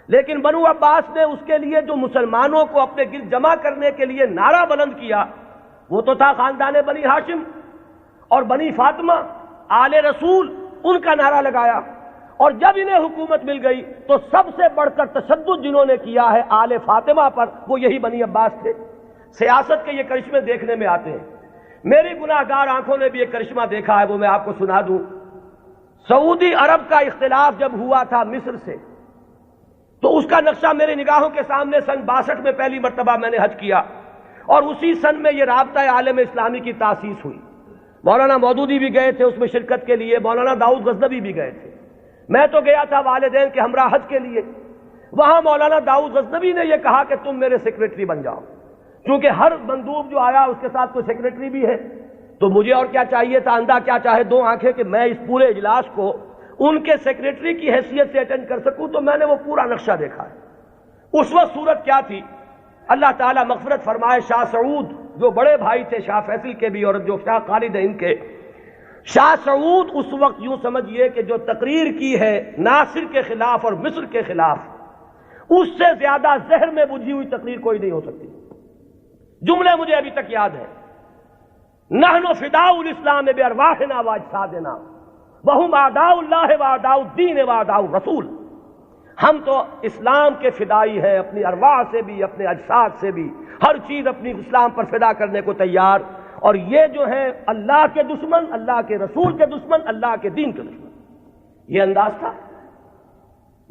لیکن بنو عباس نے اس کے لیے جو مسلمانوں کو اپنے گرد جمع کرنے کے لیے نعرہ بلند کیا وہ تو تھا خاندان بنی ہاشم اور بنی فاطمہ آل رسول، ان کا نعرہ لگایا، اور جب انہیں حکومت مل گئی تو سب سے بڑھ کر تشدد جنہوں نے کیا ہے آل فاطمہ پر وہ یہی بنی عباس تھے۔ سیاست کے یہ کرشمے دیکھنے میں آتے ہیں، میری گناہ گار آنکھوں نے بھی ایک کرشمہ دیکھا ہے، وہ میں آپ کو سنا دوں۔ سعودی عرب کا اختلاف جب ہوا تھا مصر سے تو اس کا نقشہ میرے نگاہوں کے سامنے سن 62 میں پہلی مرتبہ میں نے حج کیا، اور اسی سن میں یہ رابطہ عالم اسلامی کی تاسیس ہوئی۔ مولانا مودودی بھی گئے تھے اس میں شرکت کے لیے، مولانا داؤد غزنوی بھی گئے تھے، میں تو گیا تھا والدین کے ہمراہ حج کے لیے۔ وہاں مولانا داؤد غزنوی نے یہ کہا کہ تم میرے سیکریٹری بن جاؤ، کیونکہ ہر مندوب جو آیا اس کے ساتھ کوئی سیکریٹری بھی ہے، تو مجھے اور کیا چاہیے تھا، اندھا کیا چاہے دو آنکھیں، کہ میں اس پورے اجلاس کو ان کے سیکریٹری کی حیثیت سے اٹینڈ کر سکوں۔ تو میں نے وہ پورا نقشہ دیکھا ہے۔ اس وقت صورت کیا تھی، اللہ تعالیٰ مغفرت فرمائے، شاہ سعود جو بڑے بھائی تھے شاہ فیصل کے بھی اور جو شاہ خالد ہیں ان کے، شاہ سعود اس وقت یوں سمجھئے کہ جو تقریر کی ہے ناصر کے خلاف اور مصر کے خلاف، اس سے زیادہ زہر میں بجھی ہوئی تقریر کوئی نہیں ہو سکتی۔ جملے مجھے ابھی تک یاد ہے، نحن فداء الاسلام بارواحنا واجسادنا وہم اعداء اللہ واعداء الدین واعداء الرسول، ہم تو اسلام کے فدائی ہیں، اپنی ارواح سے بھی، اپنے اجساد سے بھی، ہر چیز اپنی اسلام پر فدا کرنے کو تیار، اور یہ جو ہے اللہ کے دشمن، اللہ کے رسول کے دشمن، اللہ کے دین کے دشمن۔ یہ انداز تھا۔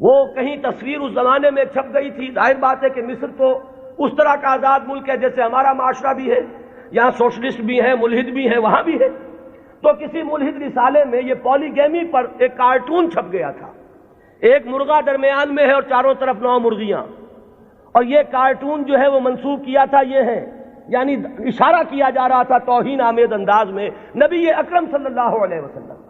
وہ کہیں تصویر اس زمانے میں چھپ گئی تھی، ظاہر بات ہے کہ مصر تو اس طرح کا آزاد ملک ہے جیسے ہمارا معاشرہ بھی ہے، یہاں سوشلسٹ بھی ہیں، ملحد بھی ہیں، وہاں بھی ہے۔ تو کسی ملحد رسالے میں یہ پولیگیمی پر ایک کارٹون چھپ گیا تھا، ایک مرغہ درمیان میں ہے اور چاروں طرف 9 مرغیاں، اور یہ کارٹون جو ہے وہ منسوب کیا تھا، یہ ہے یعنی اشارہ کیا جا رہا تھا توہین آمیز انداز میں نبی اکرم صلی اللہ علیہ وسلم۔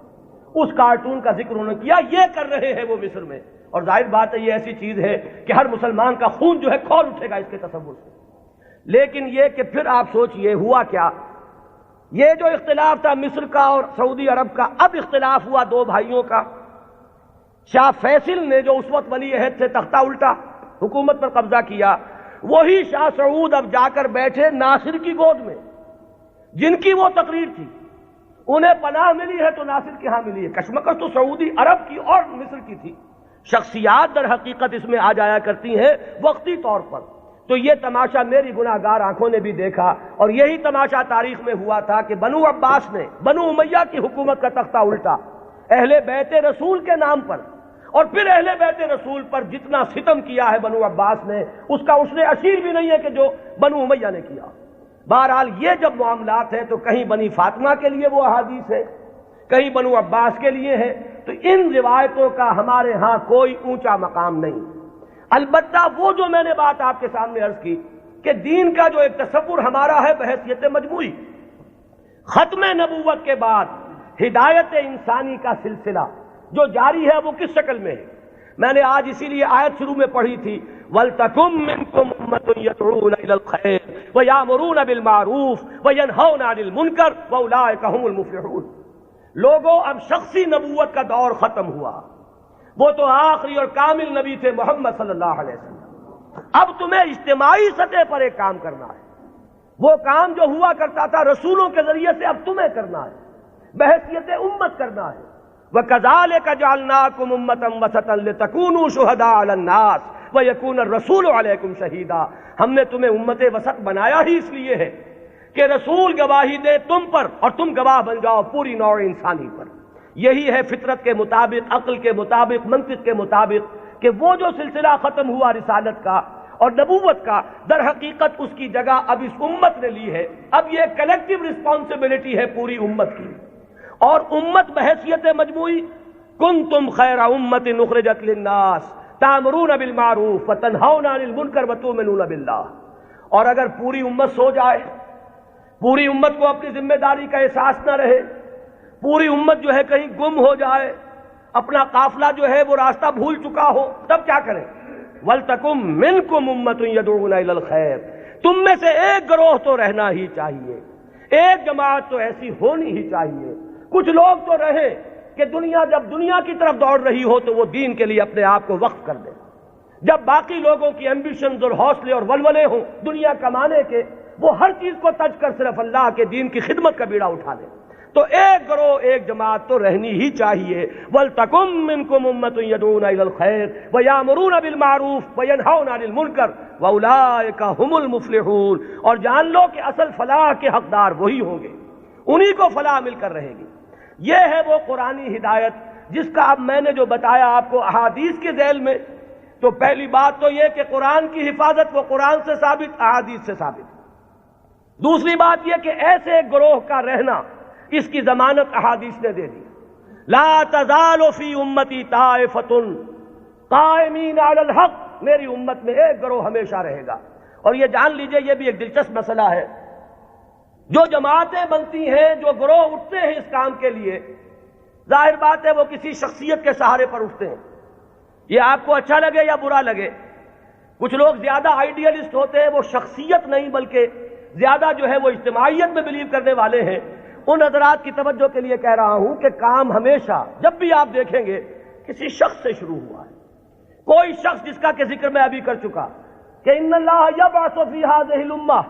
اس کارٹون کا ذکر انہوں نے کیا، یہ کر رہے ہیں وہ مصر میں، اور ظاہر بات ہے یہ ایسی چیز ہے کہ ہر مسلمان کا خون جو ہے کھول اٹھے گا اس کے تصور سے۔ لیکن یہ کہ پھر آپ سوچئے ہوا کیا، یہ جو اختلاف تھا مصر کا اور سعودی عرب کا، اب اختلاف ہوا 2 بھائیوں کا۔ شاہ فیصل نے جو اس وقت ولی عہد تھے تختہ الٹا، حکومت پر قبضہ کیا، وہی شاہ سعود اب جا کر بیٹھے ناصر کی گود میں، جن کی وہ تقریر تھی، انہیں پناہ ملی ہے تو ناصر کے ہاں ملی ہے۔ کشمکش تو سعودی عرب کی اور مصر کی تھی، شخصیات در حقیقت اس میں آ جایا کرتی ہیں وقتی طور پر۔ تو یہ تماشا میری گناہ گار آنکھوں نے بھی دیکھا، اور یہی تماشا تاریخ میں ہوا تھا کہ بنو عباس نے بنو امیہ کی حکومت کا تختہ الٹا اہل بیت رسول کے نام پر، اور پھر اہل بیت رسول پر جتنا ستم کیا ہے بنو عباس نے، اس کا اس نے اشیر بھی نہیں ہے کہ جو بنو امیہ نے کیا۔ بہرحال یہ جب معاملات ہیں تو کہیں بنی فاطمہ کے لیے وہ احادیث ہے، کہیں بنو عباس کے لیے ہے، تو ان روایتوں کا ہمارے ہاں کوئی اونچا مقام نہیں۔ البتہ وہ جو میں نے بات آپ کے سامنے عرض کی کہ دین کا جو ایک تصور ہمارا ہے بحیثیت مجموعی، ختم نبوت کے بعد ہدایت انسانی کا سلسلہ جو جاری ہے وہ کس شکل میں ہے؟ میں نے آج اسی لیے آیت شروع میں پڑھی تھی، وَلْتَكُن مِّنكُمْ أُمَّةٌ يَدْعُونَ إِلَى الْخَيْرِ وَيَأْمُرُونَ بِالْمَعْرُوفِ وَيَنْهَوْنَ عَنِ الْمُنكَرِ وَأُولَٰئِكَ هُمُ الْمُفْلِحُونَ۔ لوگوں اب شخصی نبوت کا دور ختم ہوا، وہ تو آخری اور کامل نبی تھے محمد صلی اللہ علیہ وسلم۔ اب تمہیں اجتماعی سطح پر ایک کام کرنا ہے، وہ کام جو ہوا کرتا تھا رسولوں کے ذریعے سے اب تمہیں کرنا ہے، بحیثیت امت کرنا ہے۔ وَكَذَلِكَ جَعَلْنَاكُمْ أُمَّةً وَسَطًا لِتَكُونُوا شُهَدَاءَ عَلَى النَّاسِ وَيَكُونَ الرَّسُولُ عَلَيْكُمْ شَهِيدًا۔ ہم نے تمہیں امت وسط بنایا ہی اس لیے ہے کہ رسول گواہی دے تم پر اور تم گواہ بن جاؤ پوری نوع انسانی پر۔ یہی ہے فطرت کے مطابق، عقل کے مطابق، منطق کے مطابق کہ وہ جو سلسلہ ختم ہوا رسالت کا، اور نبوت کا در حقیقت اس کی جگہ اب اس امت نے لی ہے. اب یہ کلیکٹیو رسپانسبلٹی ہے پوری امت کی. اور امت بحیثیت مجموعی کنتم خیر امت اخرجت للناس تأمرون بالمعروف وتنہون عن المنکر وتؤمنون باللہ. اور اگر پوری امت سو جائے، پوری امت کو اپنی ذمہ داری کا احساس نہ رہے، پوری امت جو ہے کہیں گم ہو جائے، اپنا قافلہ جو ہے وہ راستہ بھول چکا ہو، تب کیا کریں؟ وَلْتَكُمْ مِنْكُمْ أُمَّةٌ يَدْعُونَ إِلَى الْخَيْرِ. تم میں سے ایک گروہ تو رہنا ہی چاہیے، ایک جماعت تو ایسی ہونی ہی چاہیے. کچھ لوگ تو رہیں کہ دنیا جب دنیا کی طرف دوڑ رہی ہو تو وہ دین کے لیے اپنے آپ کو وقف کر دیں. جب باقی لوگوں کی ایمبیشنز اور حوصلے اور ولولے ہوں دنیا کمانے کے، وہ ہر چیز کو تج کر صرف اللہ کے دین کی خدمت کا بیڑا اٹھا دیں. تو ایک گروہ، ایک جماعت تو رہنی ہی چاہیے. وَلْتَكُمْ مِنْكُمْ أُمَّةٌ يَدْعُونَ إِلَى الْخَيْرِ وَيَأْمُرُونَ بِالْمَعْرُوفِ وَيَنْهَوْنَ عَنِ الْمُنكَرِ وَأُولَٰئِكَ هُمُ الْمُفْلِحُونَ. اور جان لو کہ اصل فلاح کے حقدار وہی ہوں گے، انہی کو فلاح مل کر رہے گی. یہ ہے وہ قرآنی ہدایت جس کا اب میں نے جو بتایا آپ کو احادیث کے ذیل میں. تو پہلی بات تو یہ کہ قرآن کی حفاظت وہ قرآن سے ثابت، احادیث سے ثابت. دوسری بات یہ کہ ایسے ایک گروہ کا رہنا، اس کی ضمانت احادیث نے دے دی. لا تزال فی امتی طائفۃ قائمین علی الحق. میری امت میں ایک گروہ ہمیشہ رہے گا. اور یہ جان لیجئے، یہ بھی ایک دلچسپ مسئلہ ہے. جو جماعتیں بنتی ہیں، جو گروہ اٹھتے ہیں اس کام کے لیے، ظاہر بات ہے وہ کسی شخصیت کے سہارے پر اٹھتے ہیں. یہ آپ کو اچھا لگے یا برا لگے. کچھ لوگ زیادہ آئیڈیلسٹ ہوتے ہیں، وہ شخصیت نہیں بلکہ زیادہ جو ہے وہ اجتماعیت میں بلیو کرنے والے ہیں. ان حضرات کی توجہ کے لیے کہہ رہا ہوں کہ کام ہمیشہ جب بھی آپ دیکھیں گے کسی شخص سے شروع ہوا ہے. کوئی شخص جس کا کہ ذکر میں ابھی کر چکا کہ ان اللہ یبعث فی ہذہ الامہ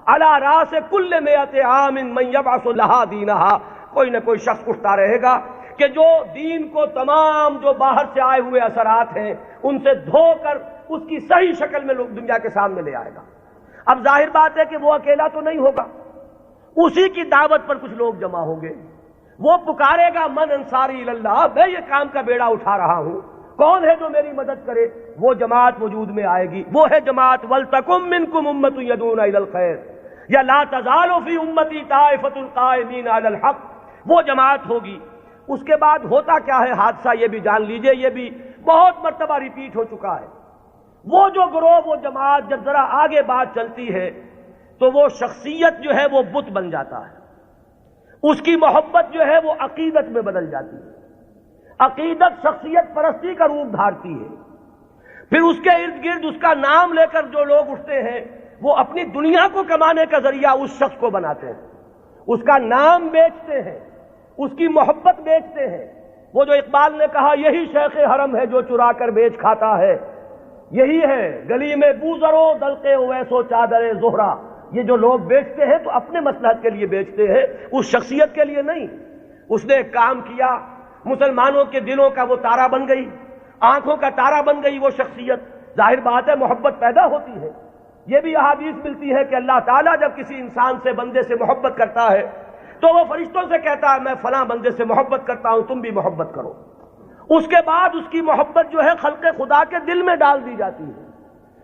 علی راس کل مئۃ عام من یبعث لہا دینہا. کوئی نہ کوئی شخص اٹھتا رہے گا کہ جو دین کو تمام جو باہر سے آئے ہوئے اثرات ہیں ان سے دھو کر اس کی صحیح شکل میں لوگ دنیا کے سامنے لے آئے گا. اب ظاہر بات ہے کہ وہ اکیلا تو نہیں ہوگا، اسی کی دعوت پر کچھ لوگ جمع ہوں گے. وہ پکارے گا من انصاری اللہ، میں یہ کام کا بیڑا اٹھا رہا ہوں، کون ہے جو میری مدد کرے؟ وہ جماعت وجود میں آئے گی. وہ ہے جماعت وَلْتَكُمْ مِنْكُمْ أُمَّةٌ يَدْعُونَ إِلَى الْخَيْرِ یا لَا تَزَالُ فِي أُمَّتِي طَائِفَةٌ قَائِمِينَ عَلَى الْحَقِّ. وہ جماعت ہوگی. اس کے بعد ہوتا کیا ہے حادثہ، یہ بھی جان لیجئے، یہ بھی بہت مرتبہ ریپیٹ ہو چکا ہے. وہ جو گروہ، وہ جماعت جب ذرا آگے بات چلتی ہے تو وہ شخصیت جو ہے وہ بت بن جاتا ہے. اس کی محبت جو ہے وہ عقیدت میں بدل جاتی ہے. عقیدت شخصیت پرستی کا روپ دھارتی ہے. پھر اس کے ارد گرد اس کا نام لے کر جو لوگ اٹھتے ہیں وہ اپنی دنیا کو کمانے کا ذریعہ اس شخص کو بناتے ہیں. اس کا نام بیچتے ہیں، اس کی محبت بیچتے ہیں. وہ جو اقبال نے کہا یہی شیخ حرم ہے جو چرا کر بیچ کھاتا ہے، یہی ہے گلی میں بوزرو دلقے اویسو چادر زہرا. یہ جو لوگ بیچتے ہیں تو اپنے مصلحت کے لیے بیچتے ہیں، اس شخصیت کے لیے نہیں. اس نے ایک کام کیا، مسلمانوں کے دلوں کا وہ تارا بن گئی، آنکھوں کا تارا بن گئی وہ شخصیت. ظاہر بات ہے محبت پیدا ہوتی ہے. یہ بھی احادیث ملتی ہے کہ اللہ تعالیٰ جب کسی انسان سے، بندے سے محبت کرتا ہے تو وہ فرشتوں سے کہتا ہے میں فلاں بندے سے محبت کرتا ہوں، تم بھی محبت کرو. اس کے بعد اس کی محبت جو ہے خلق خدا کے دل میں ڈال دی جاتی ہے.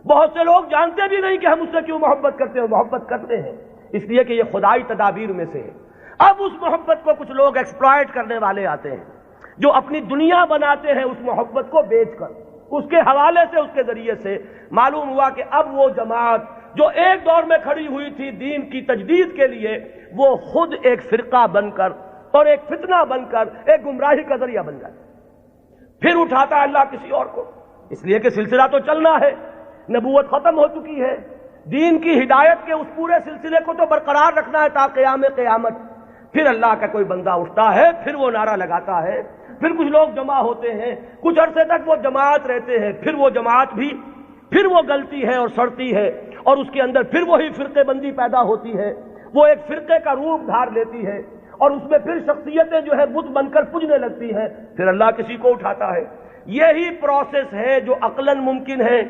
بہت سے لوگ جانتے بھی نہیں کہ ہم اس سے کیوں محبت کرتے ہیں. محبت کرتے ہیں اس لیے کہ یہ خدائی تدابیر میں سے ہے. اب اس محبت کو کچھ لوگ ایکسپلائٹ کرنے والے آتے ہیں جو اپنی دنیا بناتے ہیں اس محبت کو بیچ کر. اس کے حوالے سے، اس کے ذریعے سے معلوم ہوا کہ اب وہ جماعت جو ایک دور میں کھڑی ہوئی تھی دین کی تجدید کے لیے، وہ خود ایک فرقہ بن کر اور ایک فتنہ بن کر ایک گمراہی کا ذریعہ بن جاتا. پھر اٹھاتا ہے اللہ کسی اور کو، اس لیے کہ سلسلہ تو چلنا ہے. نبوت ختم ہو چکی ہے، دین کی ہدایت کے اس پورے سلسلے کو تو برقرار رکھنا ہے تا قیام قیامت. پھر اللہ کا کوئی بندہ اٹھتا ہے، پھر وہ نعرہ لگاتا ہے، پھر کچھ لوگ جمع ہوتے ہیں، کچھ عرصے تک وہ جماعت رہتے ہیں، پھر وہ جماعت بھی پھر وہ گلتی ہے اور سڑتی ہے، اور اس کے اندر پھر وہی فرقے بندی پیدا ہوتی ہے. وہ ایک فرقے کا روپ دھار لیتی ہے اور اس میں پھر شخصیتیں جو ہے بت بن کر پجنے لگتی ہیں. پھر اللہ کسی کو اٹھاتا ہے. یہی پروسیس ہے جو عقلاً ممکن ہے،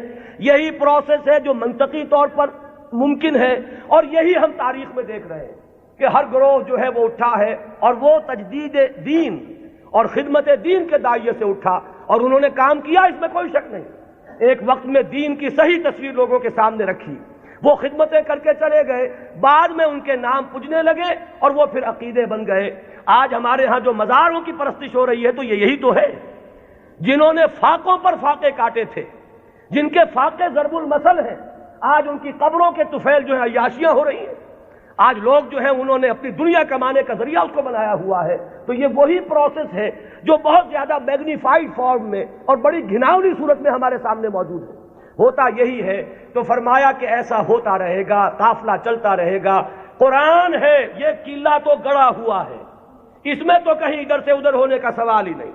یہی پروسیس ہے جو منطقی طور پر ممکن ہے، اور یہی ہم تاریخ میں دیکھ رہے ہیں کہ ہر گروہ جو ہے وہ اٹھا ہے اور وہ تجدید دین اور خدمت دین کے داعیے سے اٹھا اور انہوں نے کام کیا، اس میں کوئی شک نہیں. ایک وقت میں دین کی صحیح تصویر لوگوں کے سامنے رکھی، وہ خدمتیں کر کے چلے گئے، بعد میں ان کے نام پجنے لگے اور وہ پھر عقیدے بن گئے۔ آج ہمارے ہاں جو مزاروں کی پرستش ہو رہی ہے تو یہی تو ہے، جنہوں نے فاقوں پر فاقے کاٹے تھے، جن کے فاقے ضرب المثل ہیں، آج ان کی قبروں کے طفیل جو ہیں عیاشیاں ہو رہی ہیں۔ آج لوگ جو ہیں انہوں نے اپنی دنیا کمانے کا ذریعہ اس کو بنایا ہوا ہے۔ تو یہ وہی پروسیس ہے جو بہت زیادہ میگنیفائڈ فارم میں اور بڑی گھناؤنی صورت میں ہمارے سامنے موجود ہے۔ ہوتا یہی ہے، تو فرمایا کہ ایسا ہوتا رہے گا، قافلہ چلتا رہے گا۔ قرآن ہے، یہ قلعہ تو گڑا ہوا ہے، اس میں تو کہیں ادھر سے ادھر ہونے کا سوال ہی نہیں،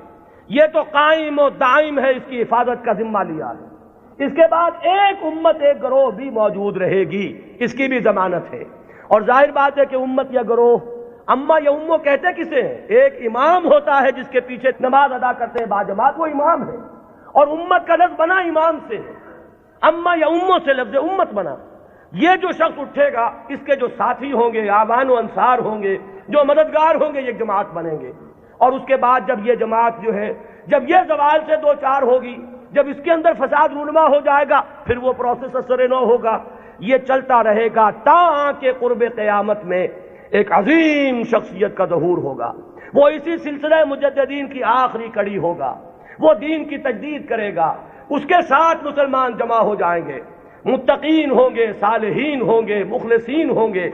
یہ تو قائم و دائم ہے، اس کی حفاظت کا ذمہ لیا ہے۔ اس کے بعد ایک امت ایک گروہ بھی موجود رہے گی، اس کی بھی ضمانت ہے۔ اور ظاہر بات ہے کہ امت یا گروہ، اما یا امو کہتے کسے ہیں؟ ایک امام ہوتا ہے جس کے پیچھے نماز ادا کرتے ہیں باجماعت، وہ امام ہے، اور امت کا لفظ بنا امام سے ہے، اما یا امو سے لفظ امت بنا۔ یہ جو شخص اٹھے گا، اس کے جو ساتھی ہوں گے، آوان و انصار ہوں گے، جو مددگار ہوں گے، یہ جماعت بنیں گے۔ اور اس کے بعد جب یہ جماعت جو ہے، جب یہ زوال سے دو چار ہوگی، جب اس کے اندر فساد رونما ہو جائے گا، پھر وہ پروسیس اثر نو ہوگا۔ یہ چلتا رہے گا تا کہ قرب قیامت میں ایک عظیم شخصیت کا ظہور ہوگا، وہ اسی سلسلہ مجددین کی آخری کڑی ہوگا، وہ دین کی تجدید کرے گا، اس کے ساتھ مسلمان جمع ہو جائیں گے، متقین ہوں گے، صالحین ہوں گے، مخلصین ہوں گے،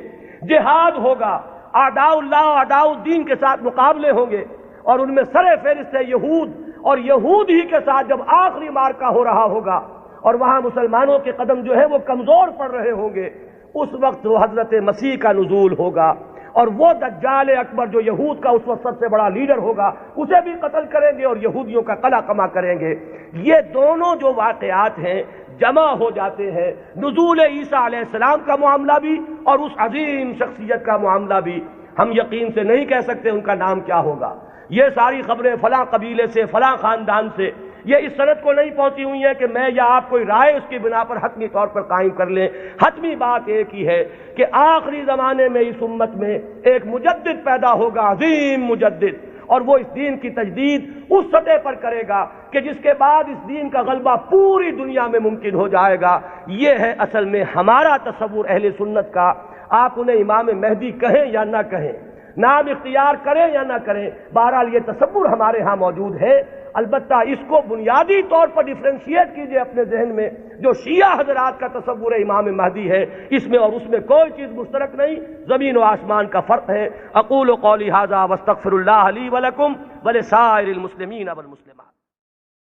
جہاد ہوگا، اعداء اللہ اعداء الدین کے ساتھ مقابلے ہوں گے، اور ان میں سر فہرست ہے یہود، اور یہود ہی کے ساتھ جب آخری مارکا ہو رہا ہوگا اور وہاں مسلمانوں کے قدم جو ہے وہ کمزور پڑ رہے ہوں گے، اس وقت وہ حضرت مسیح کا نزول ہوگا، اور وہ دجال اکبر جو یہود کا اس وقت سب سے بڑا لیڈر ہوگا، اسے بھی قتل کریں گے اور یہودیوں کا قلع کما کریں گے۔ یہ دونوں جو واقعات ہیں جمع ہو جاتے ہیں، نزول عیسیٰ علیہ السلام کا معاملہ بھی اور اس عظیم شخصیت کا معاملہ بھی۔ ہم یقین سے نہیں کہہ سکتے ان کا نام کیا ہوگا، یہ ساری خبریں فلاں قبیلے سے، فلاں خاندان سے، یہ اس سند کو نہیں پہنچی ہوئی ہیں کہ میں یا آپ کوئی رائے اس کی بنا پر حتمی طور پر قائم کر لیں۔ حتمی بات ایک ہی ہے کہ آخری زمانے میں اس امت میں ایک مجدد پیدا ہوگا، عظیم مجدد، اور وہ اس دین کی تجدید اس سطح پر کرے گا کہ جس کے بعد اس دین کا غلبہ پوری دنیا میں ممکن ہو جائے گا۔ یہ ہے اصل میں ہمارا تصور اہل سنت کا۔ آپ انہیں امام مہدی کہیں یا نہ کہیں، نام اختیار کریں یا نہ کریں، بہرحال یہ تصور ہمارے ہاں موجود ہے۔ البتہ اس کو بنیادی طور پر ڈیفرینشیٹ کیجئے اپنے ذہن میں، جو شیعہ حضرات کا تصور امام مہدی ہے، اس میں اور اس میں کوئی چیز مشترک نہیں، زمین و آسمان کا فرق ہے۔ اقول قولی ھذا واستغفر اللہ لی ولکم ولسائر المسلمین والمسلمات۔